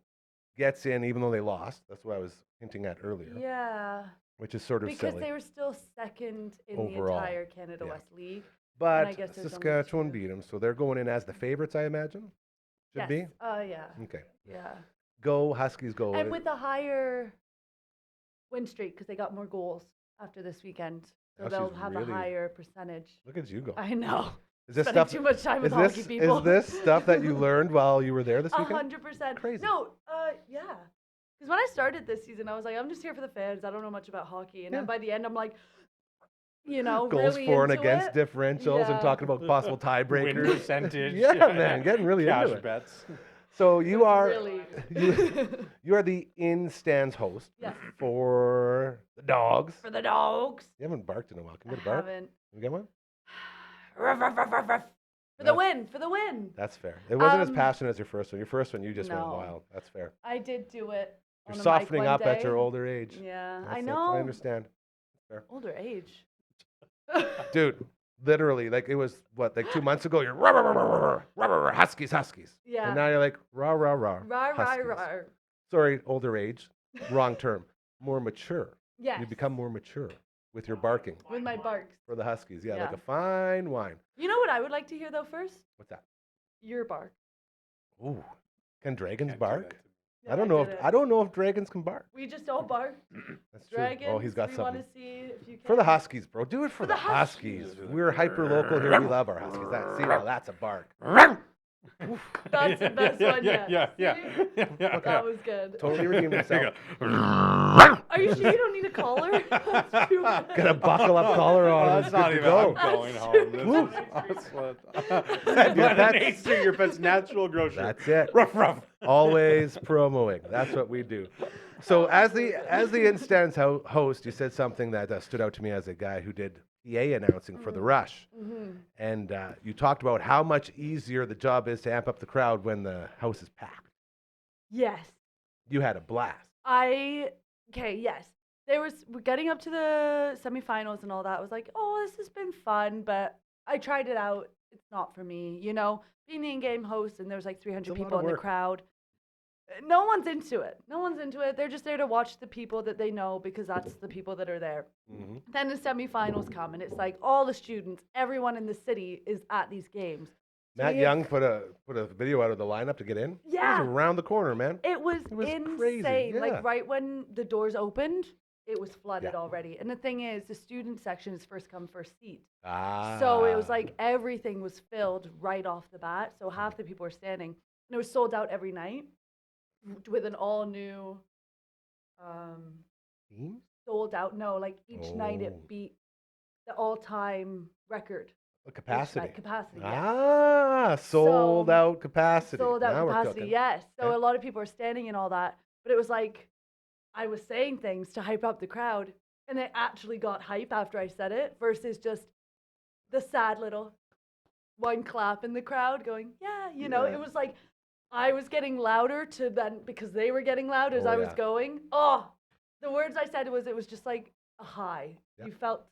gets in even though they lost. That's what I was hinting at earlier, Yeah, which is sort of because silly. they were still second in Overall, the entire Canada yeah. West League. But I guess there's only Saskatchewan 2. beat them, so they're going in as the favorites, I imagine. Should Yes. be. Yeah. Okay. Yeah. Go Huskies, go. And with a higher win streak because they got more goals after this weekend, so Oh, they'll she's have really- a higher percentage. Look at you go. I know. Is this Spending stuff? too much time with is hockey this people. is this stuff that you learned while you were there this weekend? 100%. Crazy. No, yeah. Because when I started this season, I was like, I'm just here for the fans. I don't know much about hockey. And Yeah. then by the end, I'm like, you know, Goals really for and into against it. differentials and Yeah. talking about possible Win tiebreakers. percentage. Yeah, man, getting really Cash into it. bets. So It you was are really. you are the in stands host Yes. for the dogs. For the dogs. You haven't barked in a while. Can I you get a bark? haven't. Can you get one? Ruff, ruff, ruff, ruff, ruff. For the That's- win. For the win. That's fair. It wasn't as Um, passionate as your first one. Your first one, you just went no. wild. That's fair. I did do it. You're on a mic softening one up at day. your older age. Yeah, I That's- know. I understand. Older age. Dude, literally, like it was what, like 2 months ago, you're rah, rah, rah, rah, rah, rah, rah, rah, Huskies, Huskies. Yeah. And now you're like rah, rah, rah. Rah, rah, Huskies. rah. Sorry, older age. Wrong term. More mature. Yes. You become more mature with your barking With my barks. for the Huskies. Yeah, like Yeah. a fine wine. You know what I would like to hear though first? What's that? Your bark. Ooh. Can dragons Can't do that bark? to me. Yeah, I don't know did if it. I don't know if dragons can bark. We just all bark. That's true. Dragons. Oh, he's got we something. want to see if you can. For the Huskies, bro. Do it for the the Huskies. Huskies. We're hyper local here. We love our Huskies. See, now that's a bark. That's the best one yet. Yeah. See? That was good. Totally redeemed himself. Are you sure you don't need a collar? That's too bad. Got a buckle up collar on. and That's it's not good even. to I'm go. going home. That's what. That's- Your pet's natural grocery. That's it. Rough, rough. Always promoting. That's what we do. So as the in-stands host, you said something that stood out to me as a guy who did PA announcing for the Rush, and you talked about how much easier the job is to amp up the crowd when the house is packed. Yes. You had a blast. Yes. We're getting up to the semifinals and all that. I was like, oh, this has been fun, but I tried it out. It's not for me, you know. Being the in-game host and there's like 300 It's a lot people of in the work. crowd. No one's into it. No one's into it. They're just there to watch the people that they know because that's the people that are there. Mm-hmm. Then the semifinals come and it's like all the students, everyone in the city is at these games. So Matt we Young put a video out of the lineup to get in. Yeah. It was around the corner, man. It was It was crazy, insane. yeah. Like right when the doors opened, it was flooded Yeah. already. And the thing is, the student section is first come, first seat. Ah. So it was like everything was filled right off the bat. So half the people were standing. And it was sold out every night with an all new Team? sold out. No, like each night Oh. it beat the all time record. A Each capacity. night, capacity. Yeah. Ah, sold out capacity. Sold out Now we're capacity, cooking. yes. So Okay. a lot of people are standing and all that. But it was like I was saying things to hype up the crowd, and they actually got hype after I said it versus just the sad little one clap in the crowd going, yeah, you know, Yeah. it was like I was getting louder to then because they were getting loud as Oh, I was yeah. going. Oh, the words I said it was just like a high. Yeah. You felt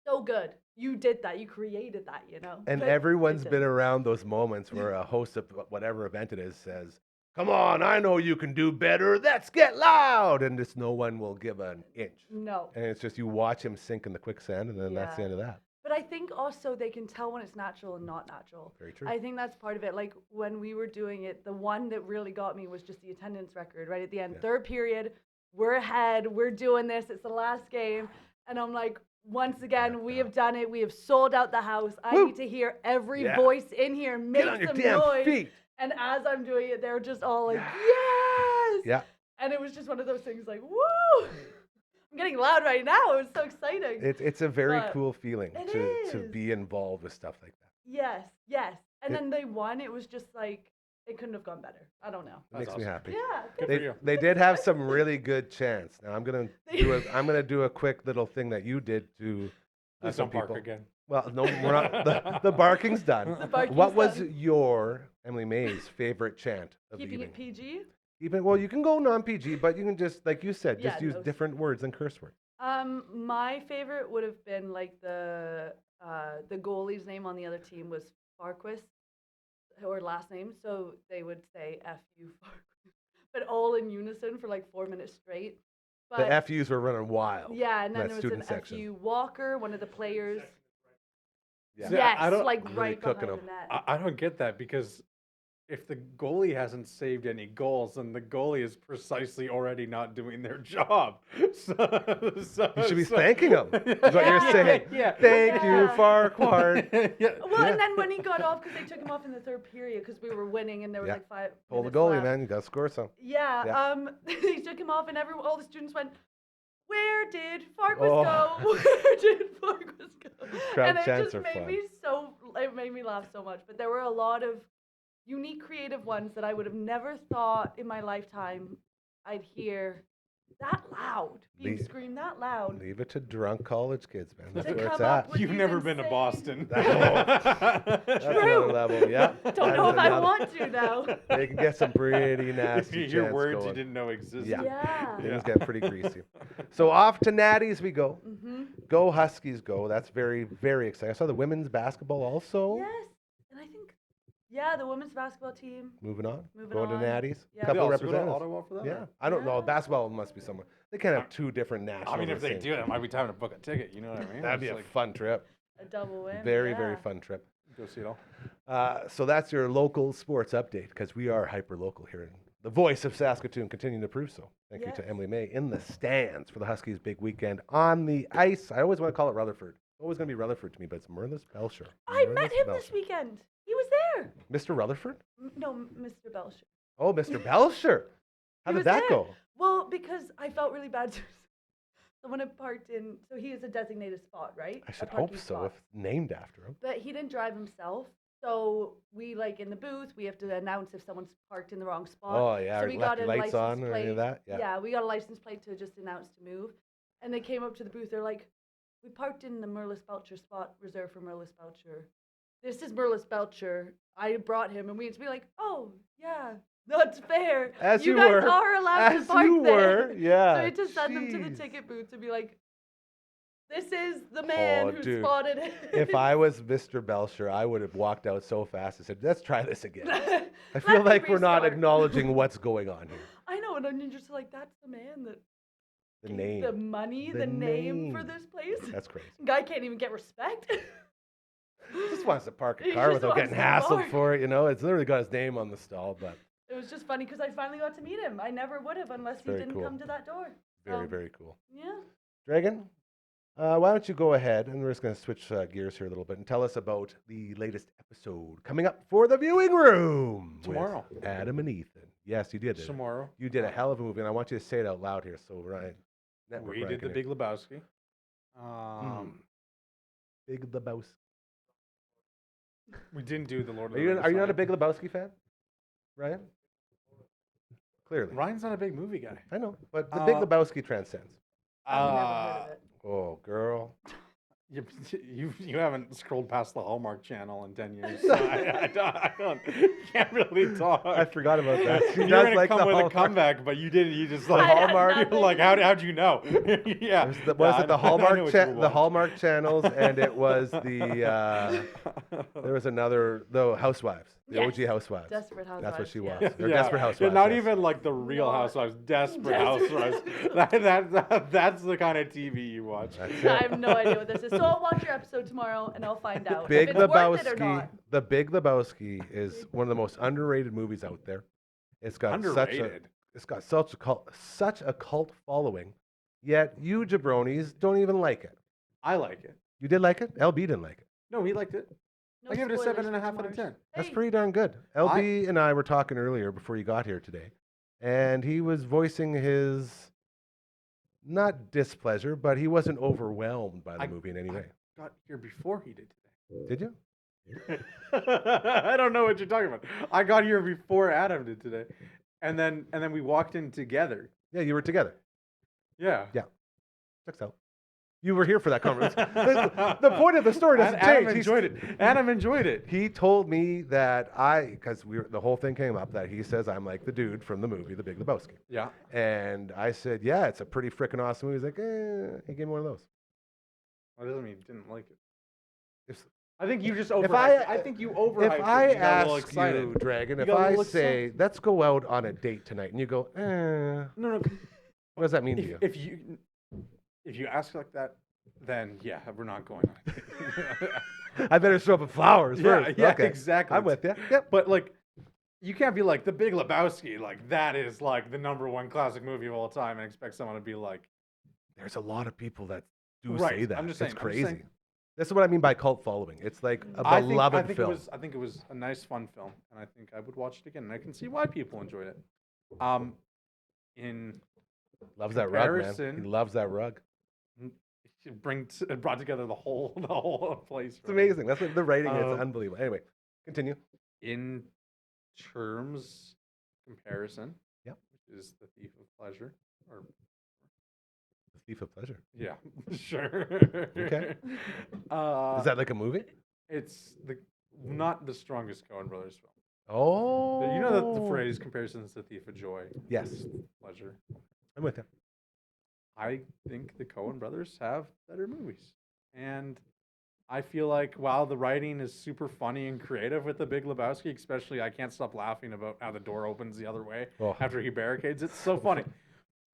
so good. You did that. You created that, you know. And But everyone's it been did. around those moments where a host of whatever event it is says, "Come on, I know you can do better. Let's get loud." And just no one will give an inch. No. And it's just you watch him sink in the quicksand, and then that's the Yeah. end of that. But I think also they can tell when it's natural and not natural. Very true. I think that's part of it. Like when we were doing it, the one that really got me was just the attendance record right at the end. Yeah. Third period, we're ahead, we're doing this, it's the last game. And I'm like, once again, we have done it. We have sold out the house. I Woo! need to hear every Yeah. voice in here make Get on your some damn noise. feet. And as I'm doing it, they're just all like, yes! Yeah. And it was just one of those things like, woo! I'm getting loud right now. It was so exciting. It's a very But cool feeling it to is. be involved with stuff like that. Yes, yes. And It- then they won. It was just like, it couldn't have gone better. I don't know. It That's makes me awesome. happy. Yeah. Good They, for you. they did have some really good chants. Now I'm gonna do a quick little thing that you did to Please some don't bark people. again. Well, no, we're not. The barking's done. The barking's What was done. your Emily May's favorite chant of Keeping the it evening? PG. Even well, you can go non-PG, but you can just like you said, just Yeah, use no. different words than curse words. My favorite would have been like the goalie's name on the other team was Farquist, or last name, so they would say "F you, Farquist," but all in unison for like 4 minutes straight. But The FUs were running wild. yeah, and in then that there was an student section. FU Walker, one of the players. Yeah. See, Yes, I don't- like Really right cooking behind 'em. the net. I don't get that because if the goalie hasn't saved any goals, then the goalie is precisely already not doing their job. So, You should be so- thanking him. Is what you're Yeah. saying. Yeah. Thank you, Yeah. Farquhar. Yeah. Well, Yeah. and then when he got off, because they took him off in the third period because we were winning and there was Yeah. like 5 Pull the minutes goalie, left. man. You gotta score some. Yeah, Yeah. they took him off and all the students went, "Where did Farquist Oh. go? Where did Farquist go?" Crowd And it chants just are made fun. me it made me laugh so much. But there were a lot of unique, creative ones that I would have never thought in my lifetime I'd hear that loud, being Le- screamed that loud. Leave it to drunk college kids, man. That's To where it's come up at. with You've these never been to insane- Boston. That's True. another level. Yeah. Don't That know is if I another- want to now. They can get some pretty nasty Your chants words going. you didn't know existed. Yeah. Yeah. Things get pretty greasy. So off to Natties we go. Mm-hmm. Go Huskies go. That's very, very exciting. I saw the women's basketball also. Yes, and I think, yeah, the women's basketball team. Moving on. Moving Going on. to Natties. Yeah. They Couple also go to representatives. Ottawa for that? Yeah. or- I don't know. Yeah. Basketball must be somewhere. They can't have two different nationals. I mean, in if the they same do, it might be time to book a ticket. You know what I mean? That'd be It's a like, fun trip. A double win. Very, yeah. very fun trip. Go see it all. So that's your local sports update because we are hyper local here. The voice of Saskatoon continuing to prove so. Thank you to Yes. Emily May in the stands for the Huskies' big weekend on the ice. I always want to call it Rutherford. Always going to be Rutherford to me, but it's Merlis Belcher. I met Merlis him this Belcher. weekend. He was there. Mr. Rutherford? No, Mr. Belcher. Oh, Mr. Belcher. How He did was that there. go? Well, because I felt really bad. Someone had parked in, so he is a designated spot, right? I A should parking hope so spot. if named after him. But he didn't drive himself. So we, like, in the booth, we have to announce if someone's parked in the wrong spot. Oh, yeah. So or we left got a lights license on or plate. any of that? Yeah. we got a license plate to just announce to move. And they came up to the booth. They're like, "We parked in the Merlis Belcher spot reserved for Merlis Belcher. This is Merlis Belcher. I brought him." And we had to be like, "Oh, yeah, that's fair. As you guys were. are allowed As to park you there." were. Yeah. So we had to send them to the Jeez. ticket booth to be like, "This is the man Oh, who dude. spotted it." If I was Mr. Belcher, I would have walked out so fast and said, "Let's try this again." I Let feel me like we're not restart. acknowledging what's going on here. I know, and then you're just like, "That's the man that The gave name. the money, The the name for name. this place." That's crazy. Guy can't even get respect. Just wants to park a He car just without getting wants to hassled park. for it, you know? It's literally got his name on the stall, but It was just funny because I finally got to meet him. I never would have unless he very didn't cool. come to that door. very, So, very cool. Yeah. Dragon, why don't you go ahead, and we're just going to switch gears here a little bit and tell us about the latest episode coming up for the viewing room with Tomorrow. Adam and Ethan. Yes, you did it. Tomorrow. You did a hell of a movie, and I want you to say it out loud here so Ryan. Network We Ryan did can The hear. Big Lebowski. Big Lebowski. We didn't do the Lord of Are the you, Rings. are you not a one. big Lebowski fan, Ryan? Clearly. Ryan's not a big movie guy. I know, but the Big Uh, Lebowski transcends. I've never heard of it. Oh, girl. You haven't scrolled past the Hallmark Channel in 10 years, so I don't can't really talk. I forgot about that. She You're does gonna like come the with Hallmark. a comeback, but you didn't. You just The like Hallmark. You're like, how'd you know? Yeah. Was Yeah, it the I know Hallmark what you the watch. Hallmark channels, and it was the there was another Housewives, the Yes. OG Housewives. Desperate Housewives. That's what she yeah. was. Or Desperate Yeah, Housewives. not yes. even like the Real No. Housewives, Desperate Desperate Housewives. That's the kind of TV you watch. That's I it. have no idea what this is. So I'll watch your episode tomorrow and I'll find out Big if it's worth it or Lebowski. not. The Big Lebowski is one of the most underrated movies out there. It's got Underrated. such a cult following. Yet you jabronis don't even like it. I like it. You did like it? LB didn't like it. No, he liked it. No I gave it a spoilers 7.5 for out of March. 10. That's Hey, pretty darn good. LB and I were talking earlier before you got here today, and he was voicing his not displeasure, but he wasn't overwhelmed by the movie in any way. Got here before he did Did you? today. I don't know what you're talking about. I got here before Adam did today, and then we walked in together. Yeah, you were together. Yeah. Yeah. Checks out. You were here for that conversation. The point of the story doesn't Adam change. enjoyed it. Adam enjoyed it. He told me that because the whole thing came up that he says I'm like the dude from the movie The Big Lebowski, Yeah. and I said, yeah, it's a pretty freaking awesome movie. He's like, he gave me one of those. That doesn't mean you didn't like it. If, I think you just If overhyped I- I think you overhyped if it. I You got a little ask excited. you, Dragon, You if got a I little say excited. let's go out on a date tonight, and you go, No. what does that mean to you? If you ask like that, then yeah, we're not going on. I better show up with flowers Yeah, first. yeah, Okay. exactly. I'm with you. Yep. But like, you can't be like The Big Lebowski, like that is like the #1 classic movie of all time, and expect someone to be like, There's a lot of people that do Right, say that. I'm just saying- It's I'm just crazy. saying. This is what I mean by cult following. It's like a I beloved think film. I think it was a nice, fun film, and I think I would watch it again, and I can see why people enjoyed it. In Loves that rug, man. comparison- He loves that rug. it brought together the whole place. It's amazing. That's what the writing is Um, unbelievable. Anyway, continue. In terms comparison, Yep. which is The Thief of Pleasure, or The Thief of Pleasure. yeah, sure. Okay. Uh, Is that like a movie? It's not the strongest Coen Brothers film. Oh. You know that the phrase comparisons to Thief of Joy. Yes. is Pleasure. I'm with you. I think the Coen Brothers have better movies, and I feel like while the writing is super funny and creative with The Big Lebowski, especially I can't stop laughing about how the door opens the other way Oh. after he barricades. It's so funny.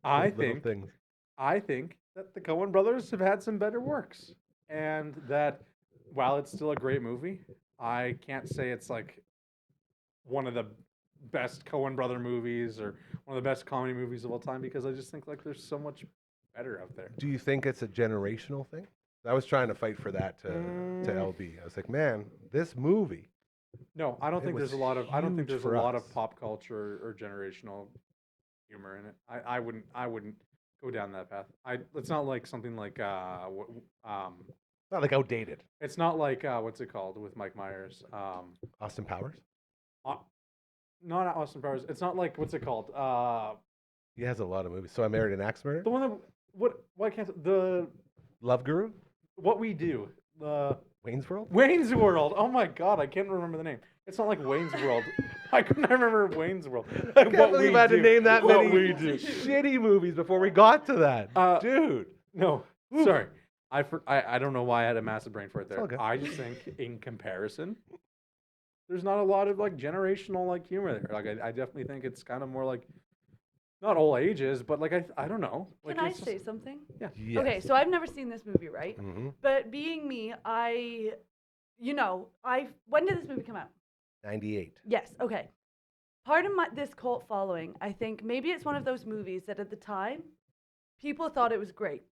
I Those little think things. that the Coen Brothers have had some better works, and that while it's still a great movie, I can't say it's like one of the best Coen Brother movies or one of the best comedy movies of all time, because I just think like there's so much better out there. Do you think it's a generational thing? I was trying to fight for that to LB. I was like, man, this movie. No, I don't It think was there's a lot of I don't think huge there's a for lot us. of pop culture or generational humor in it. I wouldn't go down that path. It's not like something like Not like outdated. it's not like what's it called with Mike Myers? Austin Powers. Not Austin Powers. It's not like what's it called? He has a lot of movies. So I Married an Axe Murderer. The one that why can't the Love Guru. What We Do? The Wayne's World. Wayne's World. Oh my God, I can't remember the name. It's not like Wayne's World. I couldn't remember Wayne's World. I can't believe I had to name that What many We Do. shitty movies before we got to that. Dude. No, Oof. sorry. I don't know why I had a massive brain fart there. all good. I just think in comparison, there's not a lot of like generational like humor there. Like I definitely think it's kind of more like not all ages, but like I don't know. Like Can I it's just- say something? Yes. Okay, so I've never seen this movie, right? Mm-hmm. But being me, when did this movie come out? 98. Yes, okay. Part of this cult following, I think maybe it's one of those movies that at the time, people thought it was great.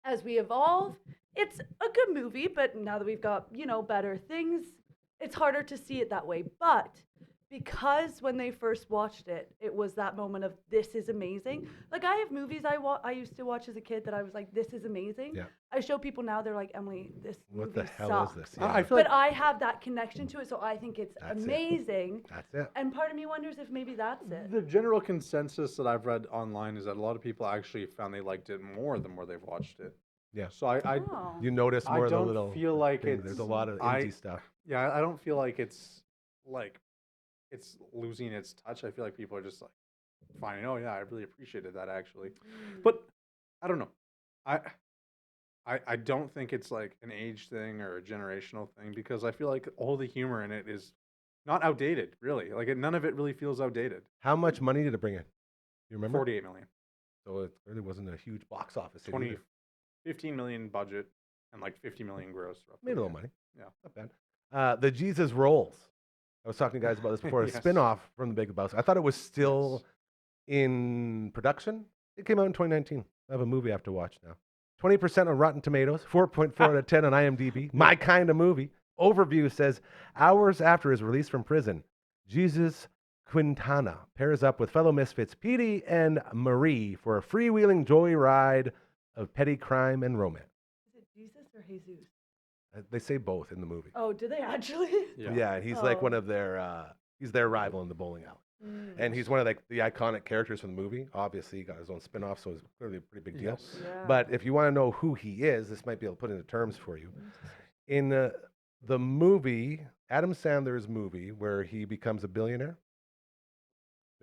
As we evolve, it's a good movie, but now that we've got, better things, it's harder to see it that way. But because when they first watched it, it was that moment of this is amazing. Like I have movies I used to watch as a kid that I was like, this is amazing. Yeah. I show people now, they're like, Emily, this What movie the hell sucks. is this? I feel like But I have that connection to it, so I think it's That's it. amazing. That's it. And part of me wonders if maybe that's it. the general consensus that I've read online is that a lot of people actually found they liked it more the more they've watched it. Yeah. So I Oh. You notice I more of the don't little feel like things. it's There's a lot of I- indie stuff. yeah, I don't feel like it's like it's losing its touch. I feel like people are just like finding, oh yeah, I really appreciated that actually. But I don't know. I don't think it's like an age thing or a generational thing because I feel like all the humor in it is not outdated, really. Like none of it really feels outdated. How much money did it bring in? You remember? 48 million. So it really wasn't a huge box office hit 20, either. 15 million budget and like 50 million gross. Roughly. Made a little money. Yeah. Not bad. The Jesus Rolls. I was talking to guys about this before. Yes. A spin-off from The Big Lebowski. I thought it was still in production. It came out in 2019. I have a movie I have to watch now. 20% on Rotten Tomatoes, 4.4 out of 10 on IMDb. My kind of movie. Overview says, hours after his release from prison, Jesus Quintana pairs up with fellow misfits Petey and Marie for a freewheeling joyride of petty crime and romance. Is it Jesus or Jesus? They say both in the movie. Oh, do they actually? Yeah, and he's like Oh. one of their, he's their rival in the bowling alley. Mm. And he's one of like the iconic characters from the movie. Obviously, he got his own spin-off, so it's clearly a pretty big deal. Yes. Yeah. But if you want to know who he is, this might be able to put into terms for you. In the movie, Adam Sandler's movie, where he becomes a billionaire,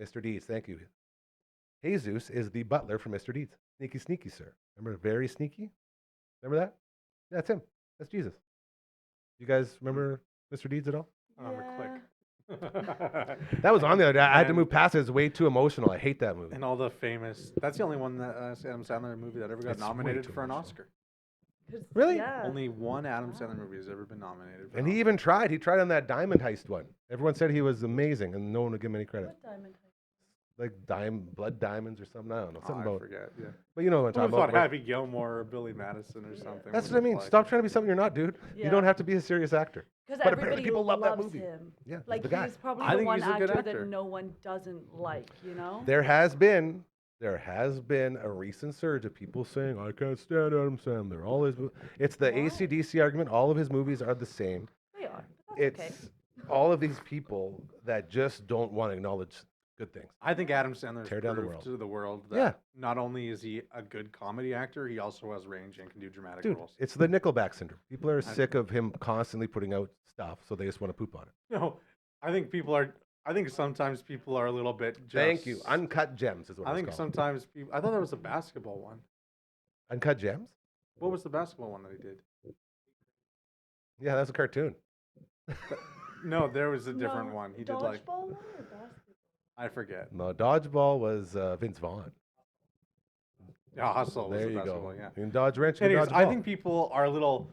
Mr. Deeds, thank you. Jesus is the butler for Mr. Deeds. Sneaky, sneaky, sir. Remember, very sneaky? Remember that? Yeah, that's him. That's Jesus. You guys remember Mr. Deeds at all? Click. That was on the other day. I had to And- move past it. It's way too emotional. I hate that movie. And all the famous. That's the only one that Adam Sandler movie that ever got It's way nominated too for an emotional. Oscar. 'Cause- Really? Yeah. Only one Adam Sandler movie has ever been nominated. For And an he Oscar. even tried. He tried on that diamond heist one. Everyone said he was amazing, and no one would give him any credit. What diamond? Like blood diamonds or something. I don't know. Oh, Something I about. forget. Yeah. But you know what I I'm would talking have about. thought right? Happy Gilmore or Billy Madison or something. That's would what I have mean. liked. Stop trying to be something you're not, dude. You Yeah. don't have to be a serious actor. Because But apparently everybody people love that loves movie. him. Yeah, he's Like the guy. he's probably I the think one he's a good actor actor. that no one doesn't like. You know. There has been a recent surge of people saying, I can't stand Adam Sandler. All his, it's the Why? AC/DC argument. All of his movies are the same. They are. But It's that's okay. all of these people that just don't want to acknowledge good things. I think Adam Sandler Tear down the proved world. to the world that Yeah. not only is he a good comedy actor, he also has range and can do dramatic Dude, roles. it's the Nickelback syndrome. People are sick of him constantly putting out stuff, so they just want to poop on it. No, I think people are. I think sometimes people are a little bit. Just, Thank you. Uncut Gems is what I it's think called. sometimes people. I thought that was a basketball one. Uncut Gems? What was the basketball one that he did? Yeah, that's a cartoon. No, there was a different No, one. He did like dodgeball one or basketball? I forget. No, Dodgeball was Vince Vaughn. Yeah, Hustle was There the you basketball. go. Yeah. You can dodge wrench. You can Anyways, dodge I ball. think people are a little.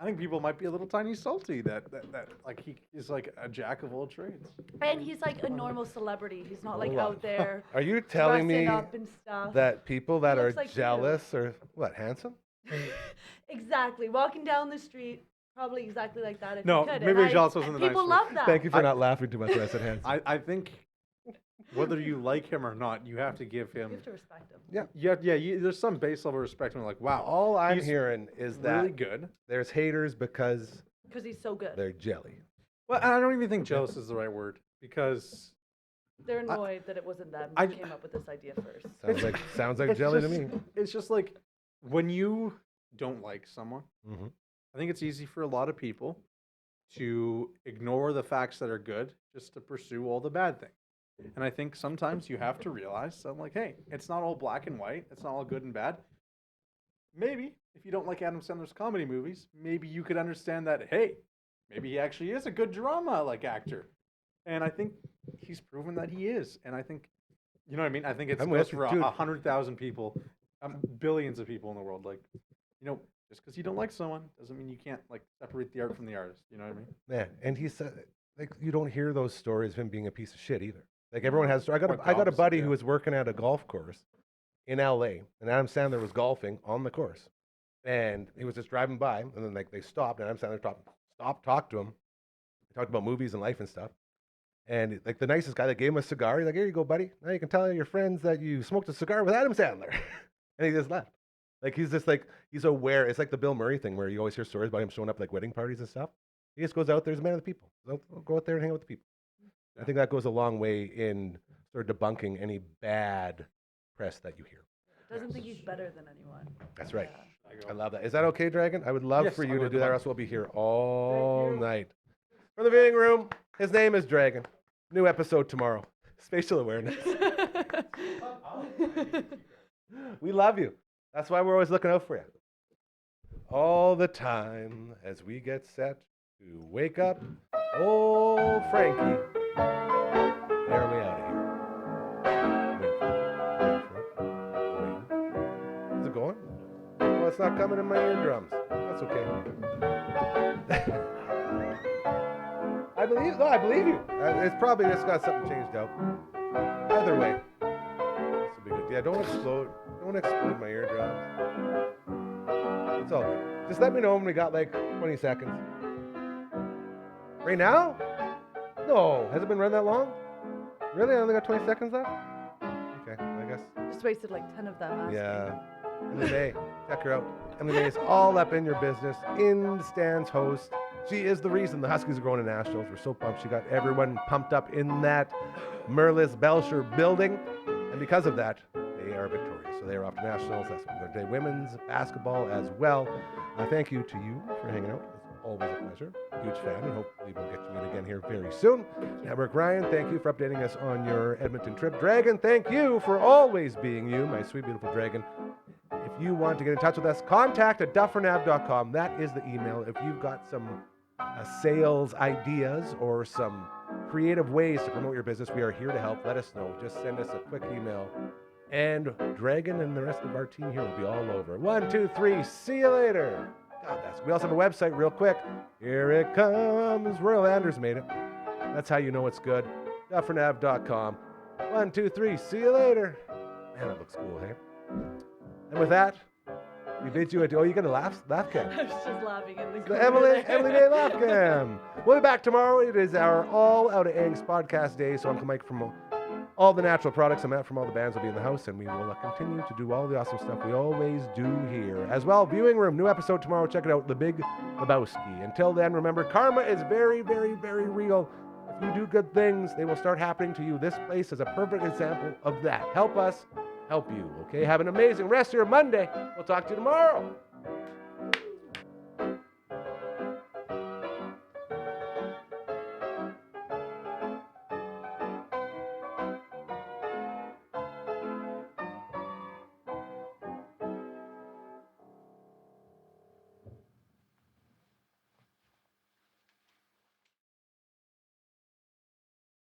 I think people might be a little tiny salty that like he is like a jack of all trades. And he's like a normal celebrity. He's not like Hold on. out there Are you telling dressing me up and stuff. that people that are looks like you. jealous are what, handsome? Exactly. Walking down the street, probably exactly like that. If No, you could. maybe And jealous wasn't the nice people word. love that. Thank you for not laughing too much when I said handsome. I think whether you like him or not, you have to give You him. have to respect him. There's some base level respect. And like, wow, All I'm he's hearing is that really good. there's haters because Because he's so good. they're jelly. Well, I don't even think jealous is the right word because They're annoyed that it wasn't them I- who came up with this idea first. Sounds like it's jelly just, to me. It's just like when you don't like someone, Mhm. I think it's easy for a lot of people to ignore the facts that are good just to pursue all the bad things. And I think sometimes you have to realize that, like, hey, it's not all black and white. It's not all good and bad. Maybe if you don't like Adam Sandler's comedy movies, maybe you could understand that, hey, maybe he actually is a good drama like actor. And I think he's proven that he is. And I think, you know what I mean? I think it's I'm goes with you, for dude. 100,000 people, billions of people in the world. Like, you know, just because you don't like someone doesn't mean you can't like separate the art from the artist. You know what I mean? Yeah, and he said, like, you don't hear those stories of him being a piece of shit either. Like everyone has. I got Quite a, the I got a opposite, buddy yeah. who was working at a golf course in L.A. and Adam Sandler was golfing on the course, and he was just driving by, and then like they stopped, and Adam Sandler stopped, talked to him, talked about movies and life and stuff, And like the nicest guy that gave him a cigar, he's like, here you go, buddy. Now you can tell your friends that you smoked a cigar with Adam Sandler. And he just left. Like he's just like, he's aware. It's like the Bill Murray thing where you always hear stories about him showing up like wedding parties and stuff. He just goes out there as a man of the people. Go out there and hang out with the people. I think that goes a long way in sort of debunking any bad press that you hear. Doesn't think he's better than anyone. That's right. Yeah. I love that. Is that okay, Dragon? I would love Yes, for I you to would do that, love or else we'll be here all night. From the viewing room, his name is Dragon. New episode tomorrow. Spatial awareness. We love you. That's why we're always looking out for you. All the time as we get set to wake up old Frankie. There are we out of here. Wait. Is it going? Well, it's not coming in my eardrums. That's okay. I believe you. It's probably just got something changed out. Either way, this will be good. Yeah, don't explode my eardrums. It's all good. Just let me know when we got like 20 seconds. Right now? No. Has it been running that long? Really? I only got 20 seconds left? Okay, I guess. Just wasted like 10 of them. Asking. Yeah. Emily May, check her out. Emily May is all up in your business. In stands host. She is the reason the Huskies are going to nationals. We're so pumped. She got everyone pumped up in that Merlis Belcher building. And because of that, they are victorious. So they are off to nationals. That's what we're going to do. Women's basketball as well. Thank you to you for hanging out. It's always a pleasure. Huge fan, and hopefully we'll get you in again here very soon. Network Ryan, thank you for updating us on your Edmonton trip. Dragon, thank you for always being you, my sweet, beautiful Dragon. If you want to get in touch with us, contact at dufferinave.com. That is the email. If you've got some sales ideas or some creative ways to promote your business, we are here to help. Let us know. Just send us a quick email. And Dragon and the rest of our team here will be all over. 1, 2, 3. See you later. God, we also have a website real quick. Here it comes. Royal Anders made it. That's how you know it's good. Dufferinave.com. 1, 2, 3. See you later. Man, that looks cool, hey? And with that, we bid you adieu. Oh, you got a laugh cam. I was just laughing in the The corner Emily there. May laugh cam. We'll be back tomorrow. It is our All Out of Angst podcast day. So Uncle Mike from all the natural products and Matt from all the bands will be in the house, and we will continue to do all the awesome stuff we always do here. As well, viewing room, new episode tomorrow. Check it out, The Big Lebowski. Until then, remember, karma is very, very, very real. If you do good things, they will start happening to you. This place is a perfect example of that. Help us help you, okay? Have an amazing rest of your Monday. We'll talk to you tomorrow.